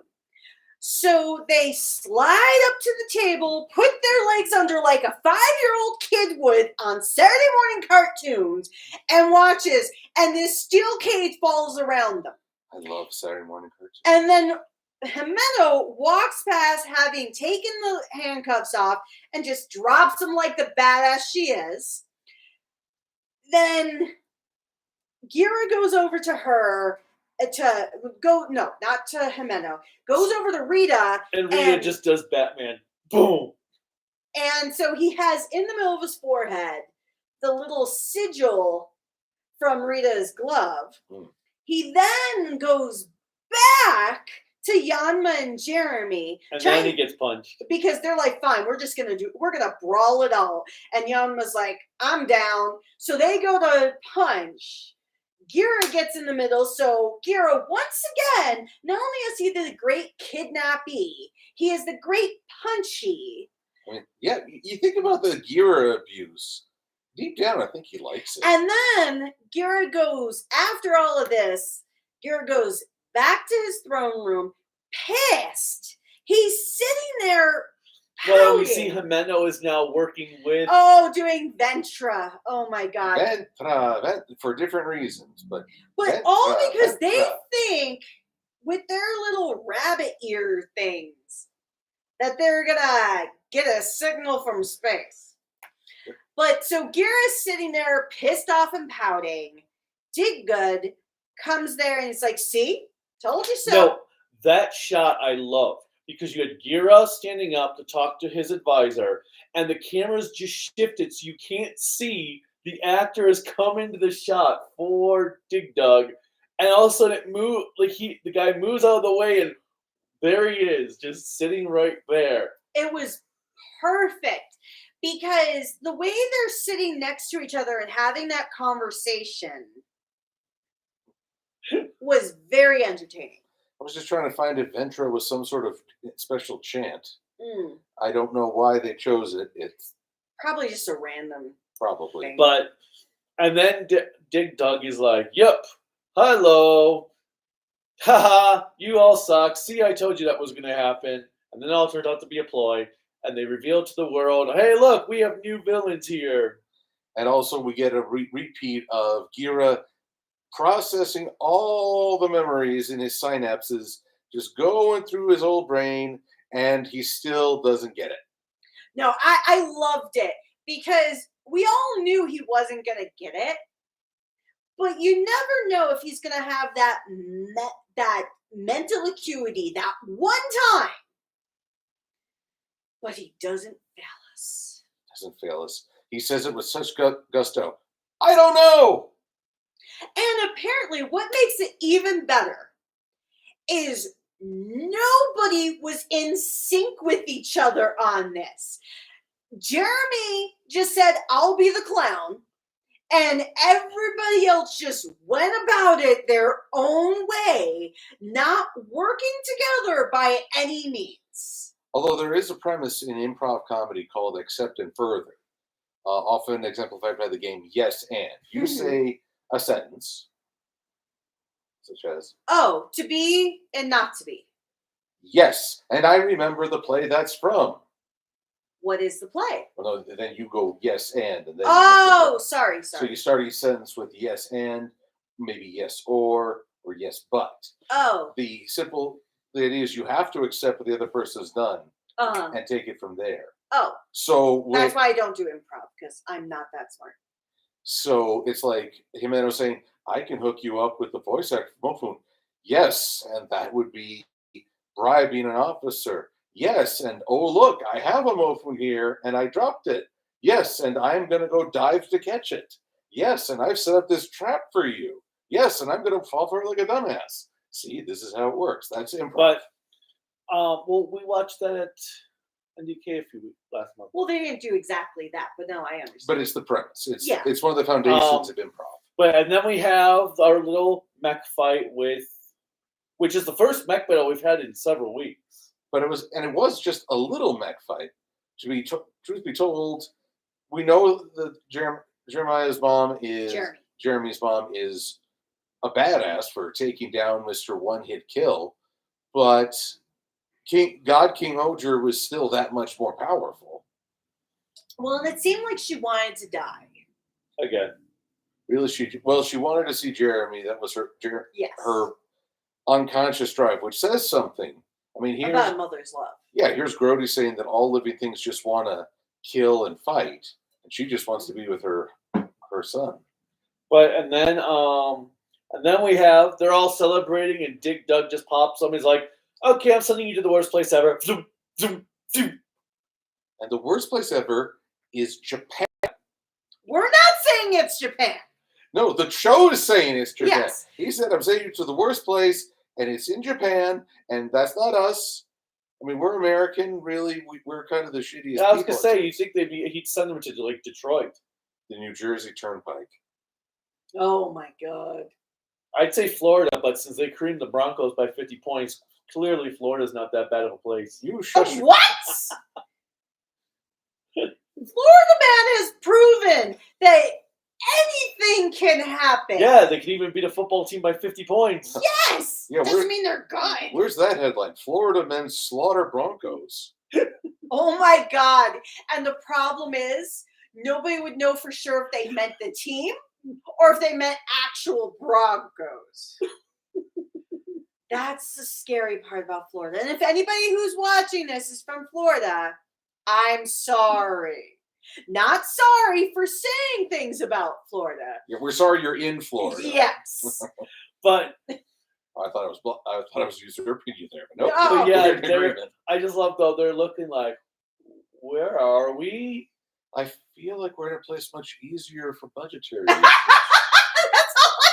So they slide up to the table, put their legs under like a 5-year-old kid would on Saturday morning cartoons, and watches, and this steel cage falls around them. I love Saturday morning cartoons. And then Himeno walks past, having taken the handcuffs off, and just drops them like the badass she is. Then Gira goes over to her not to Himeno, goes over to Rita. And Rita just does Batman. Boom. And so he has in the middle of his forehead the little sigil from Rita's glove. Mm. He then goes back to Yanma and Jeremy. And then he gets punched. Because they're like, fine, we're gonna brawl it out. And Yanma's like, I'm down. So they go to punch. Gira gets in the middle, so Gira, once again, not only is he the great kidnappee, he is the great punchy. I mean, yeah, you think about the Gira abuse. Deep down, I think he likes it. And then Gira goes, after all of this, Gira goes back to his throne room, pissed. He's sitting there pouting. Well, we see Himeno is now working with... Oh, doing Ventra. Oh, my God. Ventra, for different reasons. But Ventra, all because Ventra. they think with their little rabbit ear things that they're going to get a signal from space. But so Gira's sitting there pissed off and pouting. Dig Good comes there and he's like, see? Told you so. No, that shot I love. Because you had Gira standing up to talk to his advisor, and the camera's just shifted so you can't see the actor has come into the shot for Dig Dug, and all of a sudden it moved, like the guy moves out of the way, and there he is, just sitting right there. It was perfect because the way they're sitting next to each other and having that conversation was very entertaining. I was just trying to find if Ventra was some sort of special chant. Mm. I don't know why they chose it. It's probably just a random probably. thing. But, and then Dig Dug is like, yep, hello, haha, you all suck. See, I told you that was going to happen. And then it all turned out to be a ploy. And they revealed to the world, hey, look, we have new villains here. And also we get a repeat of Gira processing all the memories in his synapses, just going through his old brain, and he still doesn't get it. No, I loved it because we all knew he wasn't going to get it, but you never know if he's going to have that mental acuity that one time. But he doesn't fail us. Doesn't fail us. He says it with such gusto. I don't know! And apparently what makes it even better is nobody was in sync with each other on this. Jeremy just said, I'll be the clown. And everybody else just went about it their own way, not working together by any means. Although there is a premise in improv comedy called accept and further, often exemplified by the game yes and. You say a sentence, such as, oh, to be and not to be. yes, and I remember the play that's from. What is the play? Well, no, then you go yes and then. Oh, sorry. So you start each sentence with yes and, maybe yes or yes but. Oh. The idea is you have to accept what the other person has done and take it from there. Oh. So that's why I don't do improv, because I'm not that smart. So it's like Jimeno saying, I can hook you up with the voice actor for Mofun. Yes, and that would be bribing an officer. Yes, and oh look, I have a Mofun here and I dropped it. Yes, and I'm going to go dive to catch it. Yes, and I've set up this trap for you. Yes, and I'm going to fall for it like a dumbass. See, this is how it works. That's improv. But well, we watched that at NDK last month. Well, they didn't do exactly that, but no, I understand. But it's the premise. It's one of the foundations of improv. But and then we have our little mech fight which is the first mech battle we've had in several weeks. But it was just a little mech fight. Truth be told, we know that Jeremy's mom is Jeremy's mom is a badass for taking down Mr. One Hit Kill, but King-Ohger was still that much more powerful. Well, and it seemed like she wanted to die again. Really, she wanted to see Jeremy. That was her unconscious drive, which says something. I mean, here's about a mother's love. Yeah, here's Grody saying that all living things just want to kill and fight, and she just wants to be with her son. But and then we have they're all celebrating, and Dig Dug just pops up. He's like, "Okay, I'm sending you to the worst place ever." Zoom, zoom, zoom. And the worst place ever is Japan. We're not saying it's Japan. No, the show is saying it's Japan. Yes. He said, I'm sending you to the worst place, and it's in Japan, and that's not us. I mean, we're American, really. We're kind of the shittiest I was people. going to say, you think he'd send them to, like, Detroit? The New Jersey Turnpike. Oh, my God. I'd say Florida, but since they creamed the Broncos by 50 points, clearly Florida's not that bad of a place. You shush. What? Florida man has proven that anything can happen. Yeah, they can even beat a football team by 50 points. Yes! Yeah, doesn't mean they're good. Where's that headline? Florida men slaughter Broncos. Oh my God. And the problem is, nobody would know for sure if they meant the team or if they meant actual Broncos. That's the scary part about Florida. And if anybody who's watching this is from Florida, I'm sorry. Not sorry for saying things about Florida. Yeah, we're sorry you're in Florida. Yes. But I thought I was usurping you there. But nope. No. Yeah, I just love though they're looking like, where are we? I feel like we're in a place much easier for budgetary. That's all I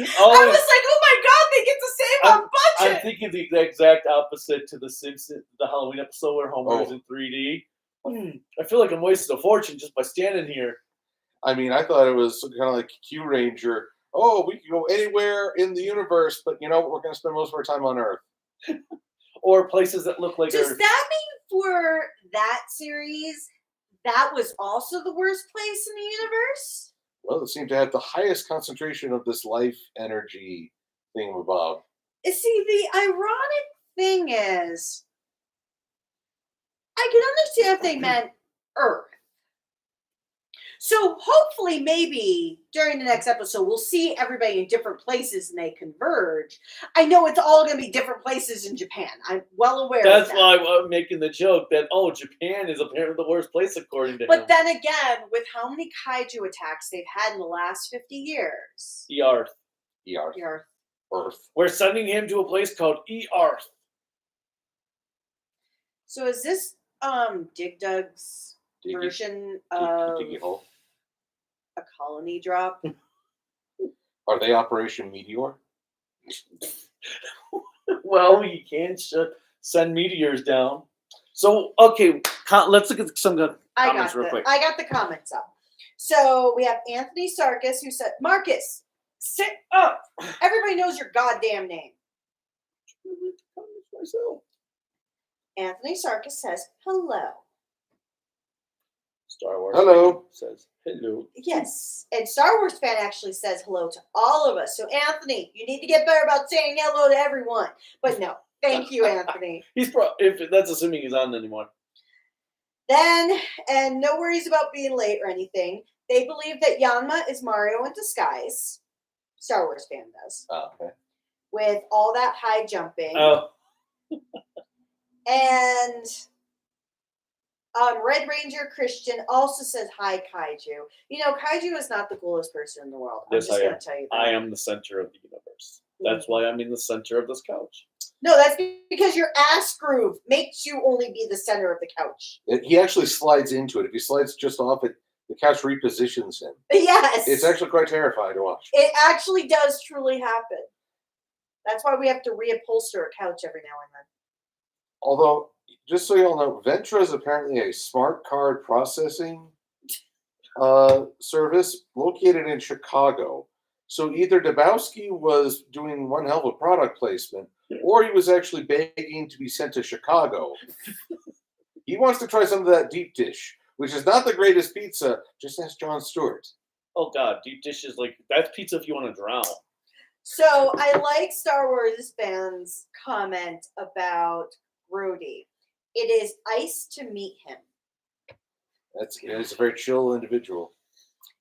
thought. I was like, oh my God, they get to save on budget. I'm thinking the exact opposite to the Simpsons, the Halloween episode where Homer is in 3D. I feel like I'm wasting a fortune just by standing here. I mean, I thought it was kind of like Q Ranger. Oh, we can go anywhere in the universe, but you know what? We're going to spend most of our time on Earth. Or places that look like Does Earth. that mean for that series, that was also the worst place in the universe? Well, it seemed to have the highest concentration of this life energy thingamabob. See, the ironic thing is, I can understand if they meant Earth. So hopefully, maybe during the next episode, we'll see everybody in different places and they converge. I know it's all going to be different places in Japan. I'm well aware That's of that. why I'm making the joke that, Japan is apparently the worst place according to him. But then again, with how many kaiju attacks they've had in the last 50 years. E-Arth. Earth. We're sending him to a place called E-Arth. So is this Dig Dug's version of a colony drop? Are they Operation Meteor? Well, you can't send meteors down. So, okay, let's look at some comments real quick. I got the comments up. So we have Anthony Sarkis who said, Marcus, sit up. Everybody knows your goddamn name. Anthony Sarkis says, hello. Star Wars Hello. says hello. Yes. And Star Wars fan actually says hello to all of us. So, Anthony, you need to get better about saying hello to everyone. But no, thank you, Anthony. If that's assuming he's on anymore. Then, and no worries about being late or anything, they believe that Yanma is Mario in disguise. Star Wars fan does. Oh, okay. With all that high jumping. Oh. And Red Ranger Christian also says, hi, Kaiju. You know, Kaiju is not the coolest person in the world. I'm just going to tell you that. I am the center of the universe. That's why I'm in the center of this couch. No, that's because your ass groove makes you only be the center of the couch. He actually slides into it. If he slides just off it, the couch repositions him. Yes. It's actually quite terrifying to watch. It actually does truly happen. That's why we have to reupholster a couch every now and then. Although, just so you all know, Ventra is apparently a smart card processing service located in Chicago. So either Dabowski was doing one hell of a product placement, or he was actually begging to be sent to Chicago. He wants to try some of that deep dish, which is not the greatest pizza. Just ask Jon Stewart. Oh God, deep dish is like, that's pizza if you want to drown. So I like Star Wars fans' comment about Rudy. It is ice to meet him. He's a very chill individual.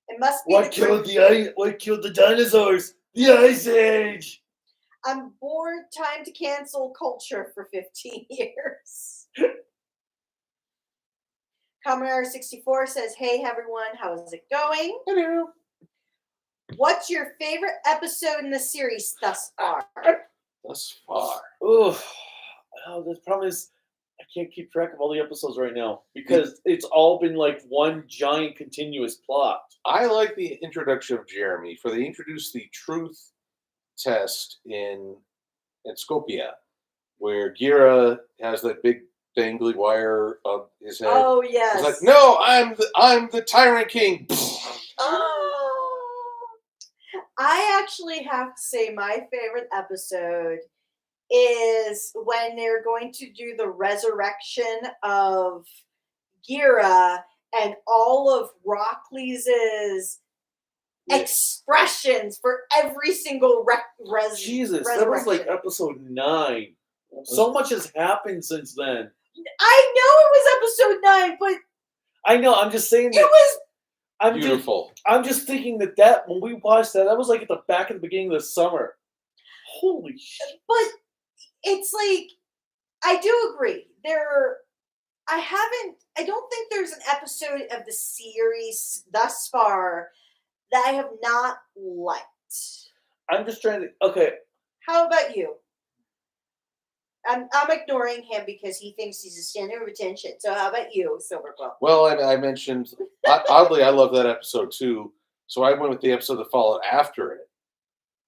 It must be What killed the dinosaurs? The Ice Age. I'm bored. Time to cancel culture for 15 years. Commodore 64 says, hey everyone, how is it going? Hello. What's your favorite episode in the series thus far? Thus far. Oh, the problem is I can't keep track of all the episodes right now because it's all been like one giant continuous plot. I like the introduction of Jeremy, for they introduced the truth test in Scopia, where Gira has that big dangly wire of his head. Oh yes. He's like, no, I'm the Tyrant King. I actually have to say my favorite episode is when they're going to do the resurrection of Gira and all of Rockley's expressions for every single Jesus, resurrection. that was like episode 9. So much has happened since then. I know it was episode 9, but I know. I'm just saying that it was beautiful. I'm just thinking that when we watched that was like at the beginning of the summer. Holy shit! But it's like I do agree. I don't think there's an episode of the series thus far that I have not liked. I'm just trying to. Okay. How about you? I'm ignoring him because he thinks he's a center of attention. So how about you, Silver Quill? Well, I mentioned, oddly, I love that episode too. So I went with the episode that followed after it.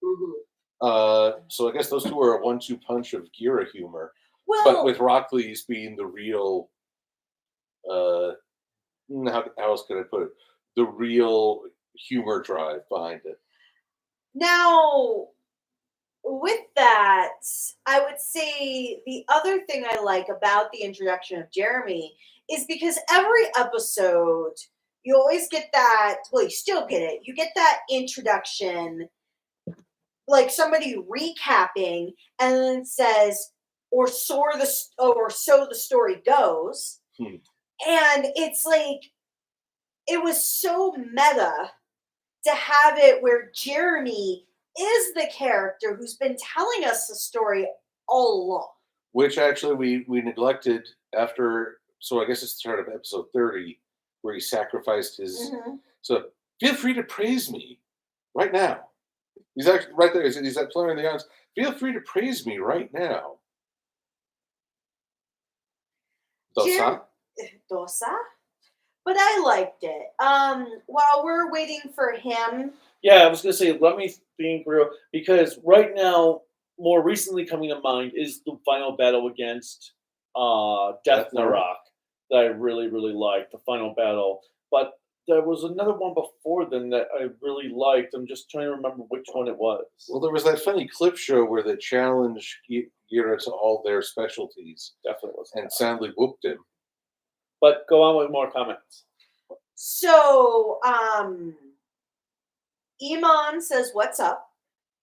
Mm-hmm. So I guess those two are a 1-2 punch of Gira humor. Well, But with Rockley's being the real, how else can I put it? The real humor drive behind it. now, with that, I would say the other thing I like about the introduction of Jeremy is because every episode, you always get that, well, you still get it. You get that introduction, like somebody recapping, and then it says, or so the story goes. And it's like, it was so meta to have it where Jeremy is the character who's been telling us the story all along. Which actually we neglected after, so I guess it's the start of episode 30, where he sacrificed his. Mm-hmm. So feel free to praise me right now. He's actually right there. He's that player in the audience. Feel free to praise me right now. Dosa? Dosa? But I liked it. While we're waiting for him. Yeah, I was gonna say, let me think real, because right now more recently coming to mind is the final battle against Death Narok that I really, really liked, the final battle. But there was another one before then that I really liked. I'm just trying to remember which one it was. Well, there was that funny clip show where they challenged Gira to all their specialties Definitely was. and soundly whooped him. But go on with more comments. So, Iman says, "What's up,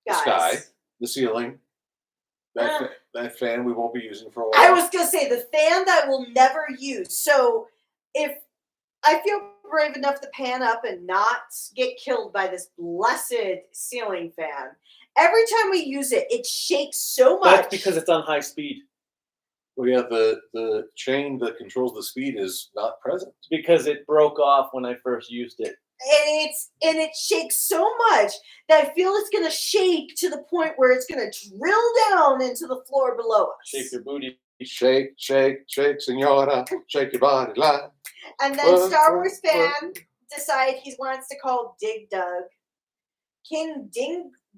The guys?" sky, the ceiling, that fan we won't be using for a while. I was gonna say the fan that I will never use. So, if I feel brave enough to pan up and not get killed by this blessed ceiling fan, every time we use it, it shakes so much. That's because it's on high speed. Well, yeah, the chain that controls the speed is not present. Because it broke off when I first used it. And it shakes so much that I feel it's gonna shake to the point where it's gonna drill down into the floor below us. Shake your booty. Shake, shake, shake, senora, shake your body line. And then Star Wars fan decided he wants to call Dig Dug King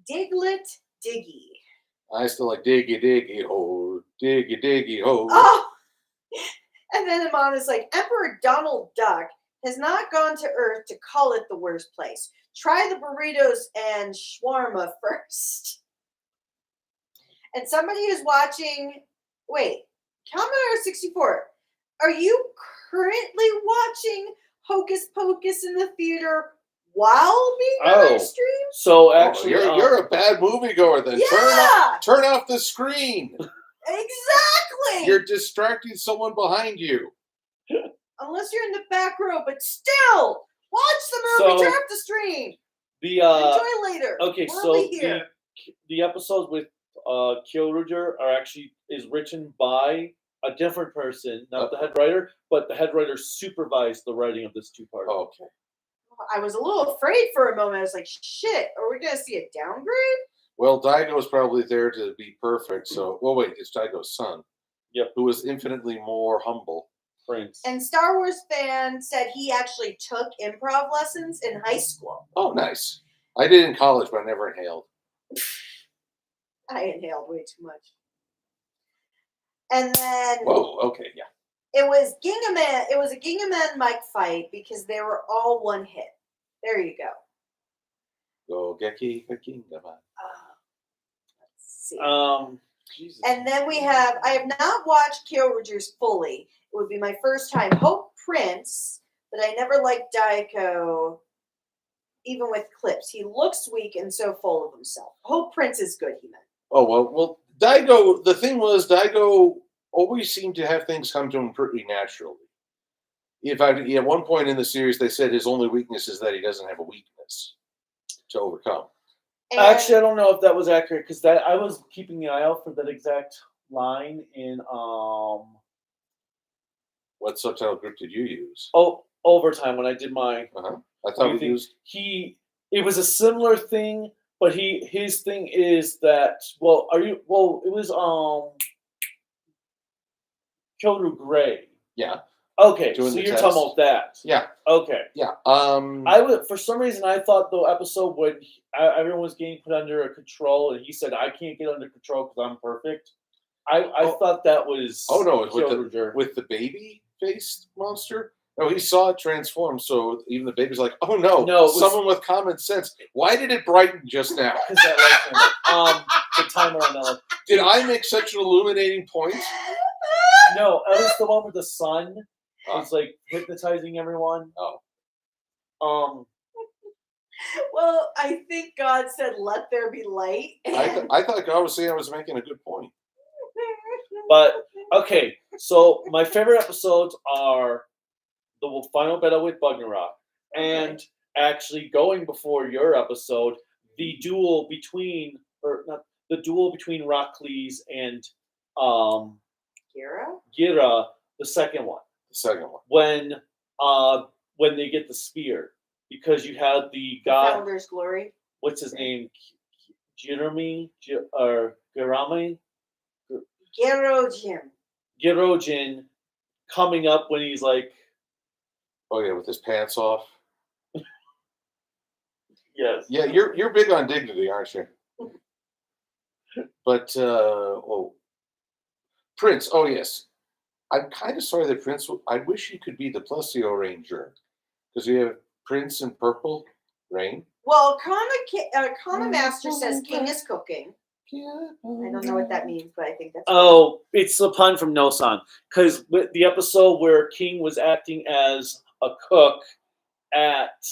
Diglet Diggy. I still like diggy, diggy, ho, diggy, diggy, ho. Oh! And then Iman is like, Emperor Donald Duck has not gone to Earth to call it the worst place. Try the burritos and shawarma first. And somebody is watching. Wait, Commodore 64. Are you currently watching Hocus Pocus in the theater while being on our stream? So actually, you're a bad moviegoer then. Yeah! Turn off the screen. Exactly! You're distracting someone behind you. Unless you're in the back row, but still, watch the movie, turn off the stream. Enjoy later. Okay, we'll so be here. the episodes with King-Ohger is written by a different person, not the head writer, but the head writer supervised the writing of this two-part. Okay. I was a little afraid for a moment. I was like, shit, are we going to see a downgrade? Well, Daigo's probably there to be perfect, so... Well, wait, it's Daigo's son. Yep. Who is infinitely more humble. Prince. And Star Wars fan said he actually took improv lessons in high school. Oh, nice. I did in college, but I never inhaled. I inhaled way too much. And then... Whoa, okay, yeah. It was a Gingaman mic fight because they were all one hit. There you go. Go Geki Gingaman. Let's see. Jesus. And then I have not watched Killrogers fully. It would be my first time. Hope Prince, but I never liked Daiko, even with clips. He looks weak and so full of himself. Hope Prince is good, he meant. Oh, well, Daigo, the thing was, Daigo always seemed to have things come to him pretty naturally. In fact, at one point in the series, they said his only weakness is that he doesn't have a weakness to overcome. And actually, I don't know if that was accurate because I was keeping an eye out for that exact line in What subtitle group did you use? Oh, Overtime when I did my. I thought we used. It was a similar thing, but his thing is that it was Kyoto Gray. Yeah. Okay, Doing so the you're test. talking about that. Yeah. Okay. Yeah. For some reason I thought the episode when everyone was getting put under control and he said I can't get under control because I'm perfect. I thought that was with the baby faced monster. No, he saw it transform, so even the baby's like, "Oh no, someone with common sense. Why did it brighten just now?" The timer on that. Did I make such an illuminating point? No, at least the one with the sun was like hypnotizing everyone. Oh. Well, I think God said, "Let there be light." I thought God was saying I was making a good point. But okay, so my favorite episodes are the final battle with Bugnarok, and actually going before your episode, the duel between Rockleys and Gira, the second one. The second one. When they get the spear, because you had the guy. Founder's Glory. What's his name? Jeremy or Garame? Girojin coming up when he's like. Oh yeah, with his pants off. Yes. Yeah, you're big on dignity, aren't you? But Prince. Oh yes, I'm kind of sorry that Prince. I wish he could be the Plesio Ranger because we have Prince in purple rain. Well, Kama Master says King is cooking. I don't know what that means, but I think that's. Oh, it's a pun from No-san. Because the episode where King was acting as a cook at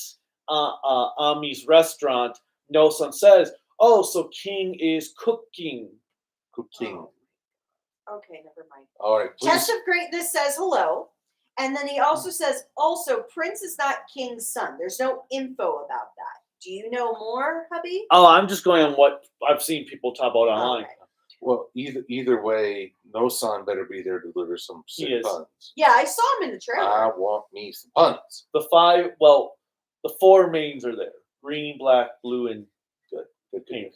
Ami's restaurant, No-san says, "Oh, so King is cooking." Cooking. Oh. Okay, never mind. All right. Please. Test of Greatness says hello. And then he also says, also, Prince is not King's son. There's no info about that. Do you know more, hubby? Oh, I'm just going on what I've seen people talk about online. Okay. Well, either way, No-san better be there to deliver some sick puns. Yeah, I saw him in the trailer. I want me some puns. The 4 mains are there: green, black, blue, and pink.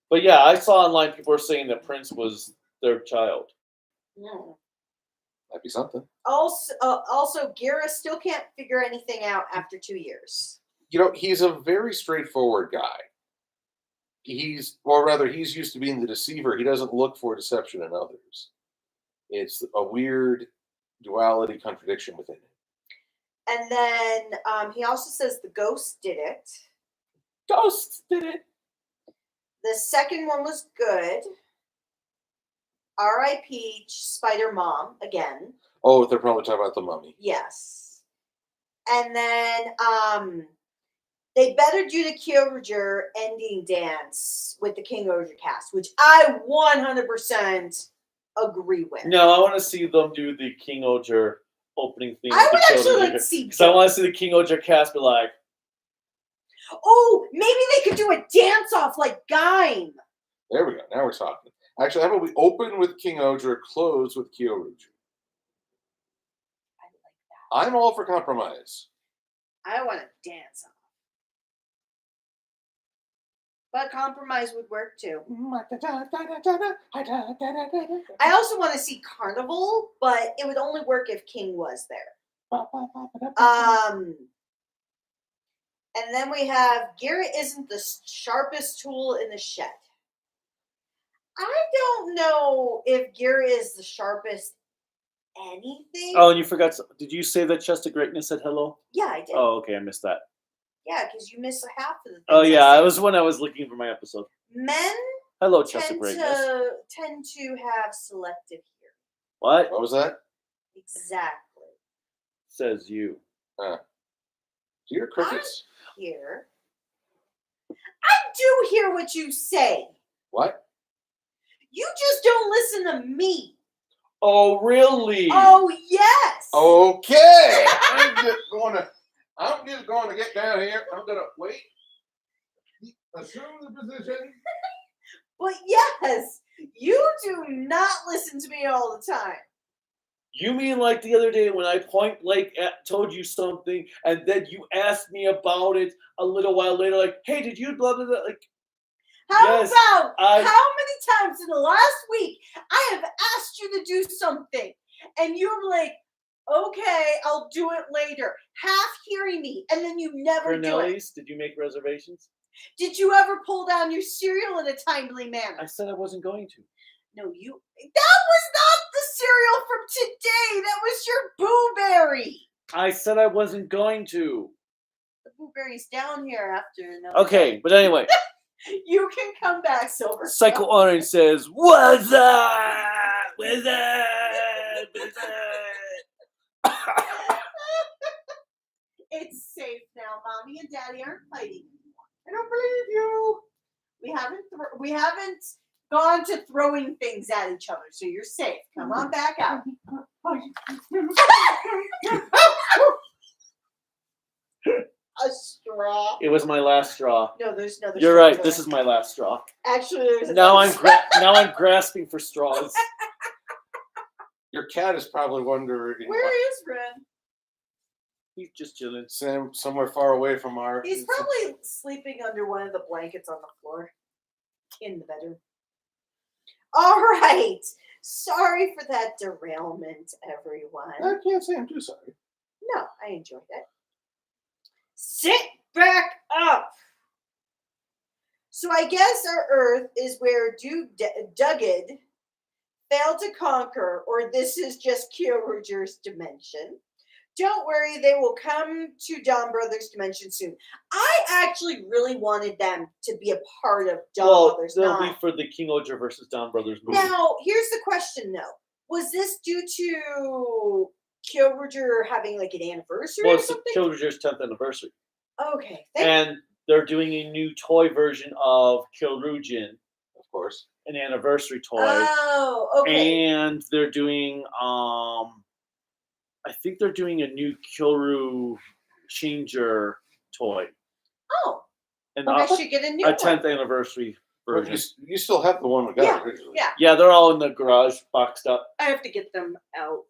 But yeah, I saw online people were saying that Prince was their child. No. Might be something. Also, Gira still can't figure anything out after 2 years. He's a very straightforward guy. He's used to being the deceiver. He doesn't look for deception in others. It's a weird duality contradiction within him. And then he also says the ghost did it. Ghosts did it. The second one was good. R.I.P. Spider Mom again. Oh, they're probably talking about the mummy. Yes. And then they better do the King-Ohger ending dance with the King-Ohger cast, which I 100% agree with. No, I want to see them do the King-Ohger opening theme. I would actually like to see. Because I want to see the King-Ohger cast be like, oh, maybe they could do a dance off like Gaim. There we go. Now we're talking. Actually, how about we open with King-Ohger, close with Kyoruger? I like that. I'm all for compromise. I want to dance off. But compromise would work too. I also want to see Carnival, but it would only work if King was there. And then we have Garrett isn't the sharpest tool in the shed. I don't know if Garrett is the sharpest anything. oh, and you forgot. Did you say that Chest of Greatness said hello? Yeah, I did. Oh, okay, I missed that. Yeah, because you missed half of the things. Oh, yeah, it was when I was looking for my episode. Men Hello, Chest of tend Greatness. to have selective hearing. What? What was that? Exactly. Says you. Do you hear crickets? Here. I do hear what you say. What? You just don't listen to me. Oh, really? Oh, yes. Okay. I'm just going to get down here. I'm going to wait. Assume the position. But yes, you do not listen to me all the time. You mean like the other day when I point blank told you something and then you asked me about it a little while later, like, hey, did you blah, blah, blah? Like, How yes, about how many times in the last week I have asked you to do something and you're like, okay, I'll do it later, half hearing me, and then you never do it. Did you make reservations? Did you ever pull down your cereal in a timely manner? I said I wasn't going to. No, that was not the cereal from today. That was your Boo-Berry. I said I wasn't going to. The Boo-Berry's down here after another. Okay, but anyway. You can come back, Silver. Psycho Orange says, what's up? What's up? What's up? It's safe now. Mommy and Daddy aren't fighting anymore. I don't believe you. We haven't gone to throwing things at each other, so you're safe. Come on back out. A straw. It was my last straw. No, there's another. You're straw right. there. This is my last straw. Actually, there's Now another I'm grasping for straws. Your cat is probably wondering. Where is Ren? He's just chilling. Sam, somewhere far away from our. He's probably sleeping under one of the blankets on the floor in the bedroom. All right. Sorry for that derailment, everyone. I can't say I'm too sorry. No, I enjoyed it. Sit back up. So I guess our Earth is where Dugid failed to conquer, or this is just King-Ohger's dimension. Don't worry, they will come to Dawn Brothers dimension soon. I actually really wanted them to be a part of Dawn Brothers. They'll be for the King-Ohger versus Dawn Brothers movie. Now, here's the question, though. Was this due to King-Ohger having like an anniversary or something? King-Ohger's 10th anniversary. Okay. And they're doing a new toy version of Kyorujin. Of course. An anniversary toy. Oh, okay. And they're doing, I think they're doing a new Kyoru Changer toy. Oh. And I should get a new one. 10th anniversary version. You still have the one we got originally. Yeah. Yeah, they're all in the garage, boxed up. I have to get them out.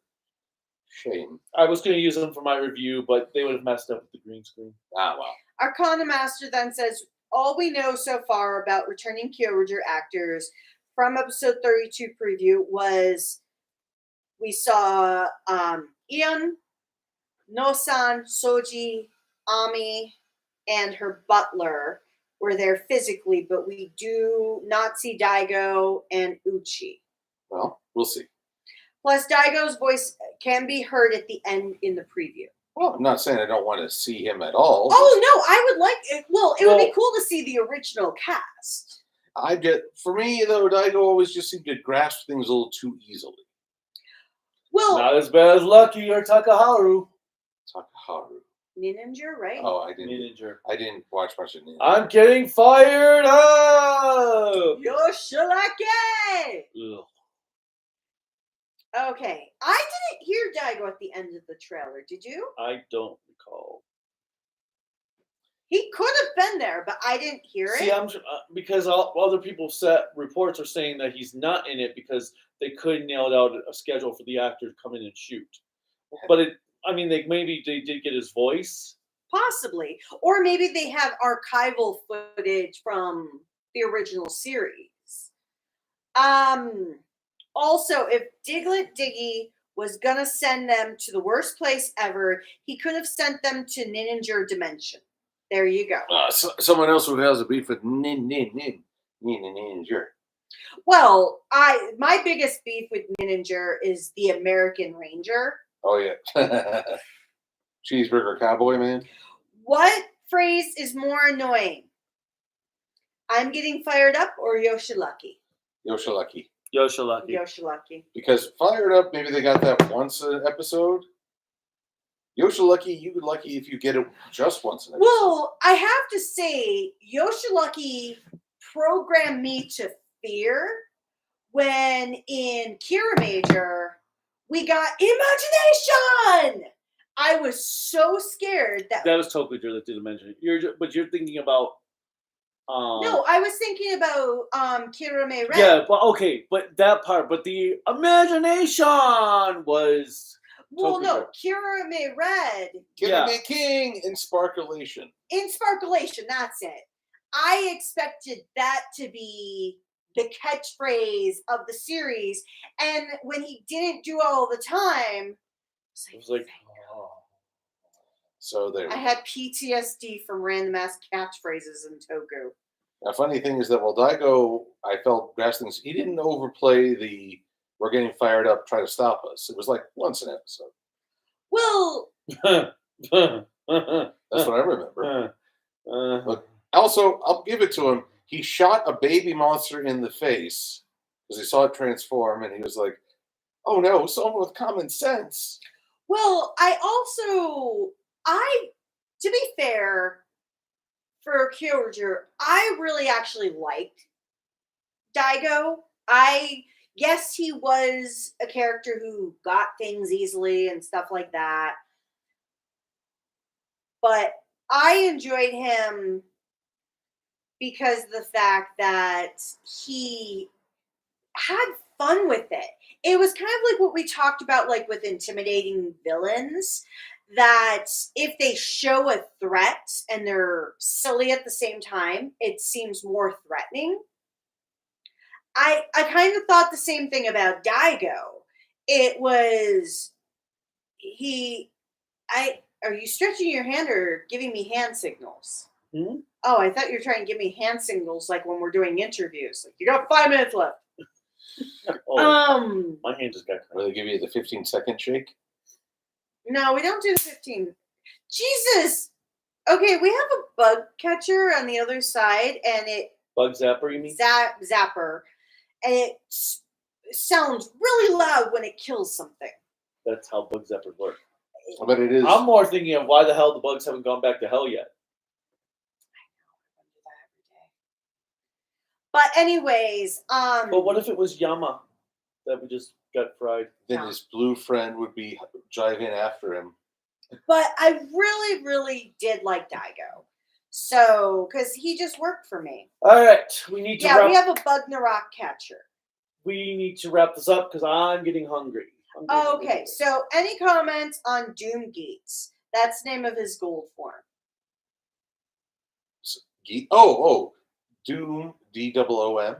Shame. I was going to use them for my review, but they would have messed up with the green screen. Ah, well. Arcana Master then says, all we know so far about returning King-Ohger actors from episode 32 preview was we saw Ian, Nosan, Soji, Ami, and her butler were there physically, but we do not see Daigo and Uchi. Well, we'll see. Plus, Daigo's voice can be heard at the end in the preview. Well, I'm not saying I don't want to see him at all. Oh, no, I would like it. Well, it would be cool to see the original cast. For me, though, Daigo always just seemed to grasp things a little too easily. Well, not as bad as Lucky or Takaharu. Ninja, right? Oh, I didn't. Ninja. I didn't watch much of Ninja. I'm getting fired up. Yoshilake! Ugh. Okay, I didn't hear Daigo at the end of the trailer. Did you? I don't recall. He could have been there, but I didn't hear it. See, because other people reports are saying that he's not in it because they couldn't nail out a schedule for the actor to come in and shoot. But maybe they did get his voice. Possibly, or maybe they have archival footage from the original series. Also, if Diglett Diggy was gonna send them to the worst place ever, he could have sent them to Ninja Dimension. There you go. Someone else who has a beef with Ninja. Well, my biggest beef with Ninja is the American Ranger. Oh yeah, cheeseburger cowboy man. What phrase is more annoying? I'm getting fired up or Yoshilaki? Yoshilaki. Yoshilaki. Because fired up, maybe they got that once an episode. Yoshilaki, you get lucky if you get it just once an episode. Well, I have to say, Yoshilaki programmed me to fear when in Kira Major we got imagination. I was so scared that was Toku that didn't mention it. But you're thinking about. No, I was thinking about Kira May Red. Yeah, but that part, but the imagination was. Well, no, Kira May Red. Kira May King in Sparkulation. In Sparkulation, that's it. I expected that to be the catchphrase of the series, and when he didn't do it all the time, it was like oh. So there. I had PTSD from random ass catchphrases in Toku. The funny thing is that while Daigo, I felt grasping, he didn't overplay the "we're getting fired up, try to stop us." It was like once an episode. Well, that's what I remember. But also, I'll give it to him. He shot a baby monster in the face because he saw it transform, and he was like, "Oh no, someone with common sense." Well, to be fair, for King-Ohger, I really actually liked Daigo. Yes, he was a character who got things easily and stuff like that. But I enjoyed him because of the fact that he had fun with it. It was kind of like what we talked about, like with intimidating villains, that if they show a threat and they're silly at the same time, it seems more threatening. I kind of thought the same thing about Daigo. It was are you stretching your hand or giving me hand signals? Hmm? Oh, I thought you were trying to give me hand signals like when we're doing interviews. Like, you got 5 minutes left. Oh, my hand just got Will they give you the 15-second shake? No, we don't do the 15. Jesus! Okay, we have a bug catcher on the other side, and it bug zapper, you mean? zapper, and it sounds really loud when it kills something. That's how bug zappers work. But it is. I'm more thinking of why the hell the bugs haven't gone back to hell yet. But anyways, But what if it was Yama that we just got fried? Then his blue friend would be driving after him. But I really, really did like Daigo. So, because he just worked for me. All right, we need to Yeah, wrap. we have a bug Narok catcher. We need to wrap this up because I'm getting hungry. Okay, so any comments on Doom Gates? That's the name of his gold form. Doom, DOOM.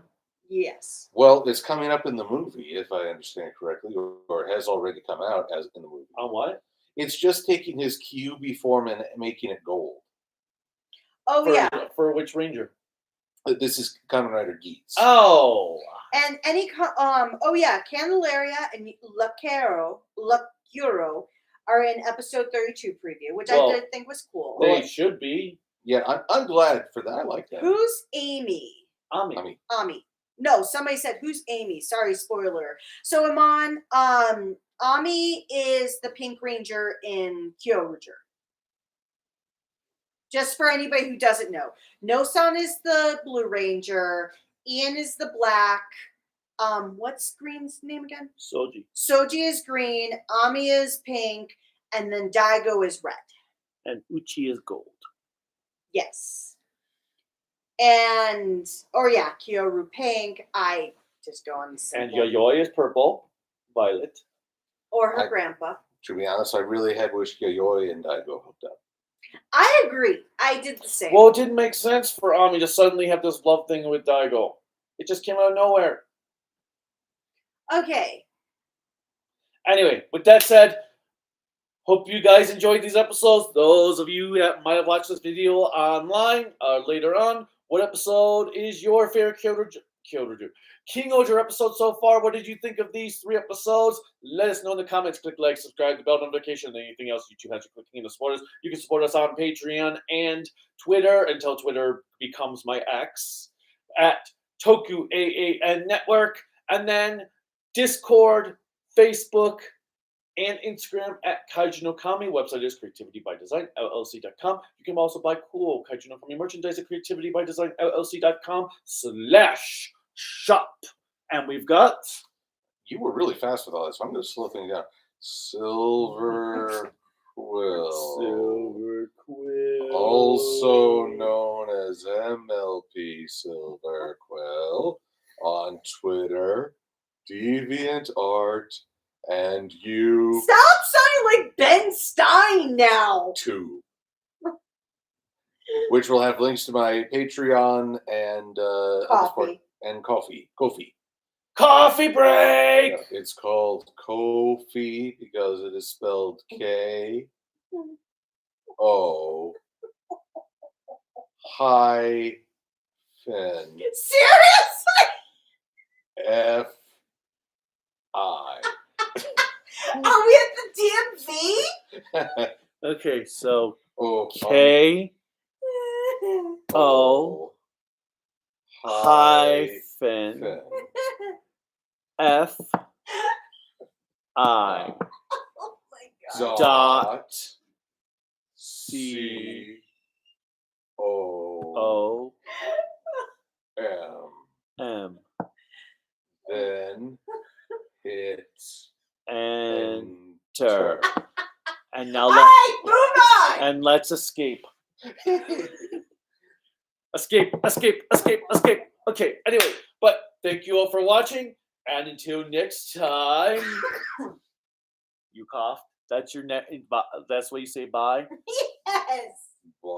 Yes. Well, it's coming up in the movie, if I understand correctly, or has already come out as in the movie. On what? It's just taking his Kyuubi form and making it gold. Oh, yeah. For which ranger? This is Kamen Rider Geats. Oh. And any Candelaria and Lacuro are in episode 32 preview, which I did think was cool. They should be. Yeah, I'm glad for that. I like that. Who's Amy? Ami. No, somebody said, who's Amy? Sorry, spoiler. So, Iman, Ami is the Pink Ranger in King-Ohger. Just for anybody who doesn't know. No-san is the Blue Ranger. Ian is the black. What's Green's name again? Soji. Soji is green. Ami is pink. And then Daigo is red. And Uchi is gold. Yes. And, Kyoru pink. I just go on the simple. And Yayoi is purple. Violet. Or her grandpa. To be honest, I really had wished Yayoi and Daigo hooked up. I agree. I did the same. Well, it didn't make sense for Ami to suddenly have this love thing with Daigo. It just came out of nowhere. Okay. Anyway, with that said, hope you guys enjoyed these episodes. Those of you that might have watched this video online later on, what episode is your favorite King-Ohger episode so far? What did you think of these 3 episodes? Let us know in the comments. Click like, subscribe, the bell notification, and anything else YouTube has you clicking in to support us. You can support us on Patreon and Twitter until Twitter becomes my ex at Toku AAN Network, and then Discord, Facebook, and Instagram at Kaiju no Kami. Website is Creativity by Design, LLC.com. You can also buy cool Kaiju no Kami merchandise at Creativity by Design, LLC.com/shop. And we've got. You were really fast with all this, so I'm going to slow things down. Silver Quill. Silver Quill. Also known as MLP Silver Quill on Twitter, DeviantArt, and you. Stop sounding like Ben Stein now. Too. Which will have links to my Patreon and Coffee. And Ko-fi. Coffee break! Yeah, it's called Ko-fi because it is spelled K-O hyphen Seriously? F-I. Are we at the DMV? Okay, so K-O hyphen F I Oh my god. dot C O O M then hit enter. And now Alright, move on! let's escape. Escape. Okay, anyway, but thank you all for watching, and until next time, you cough. That's your that's what you say bye? Yes! Bye.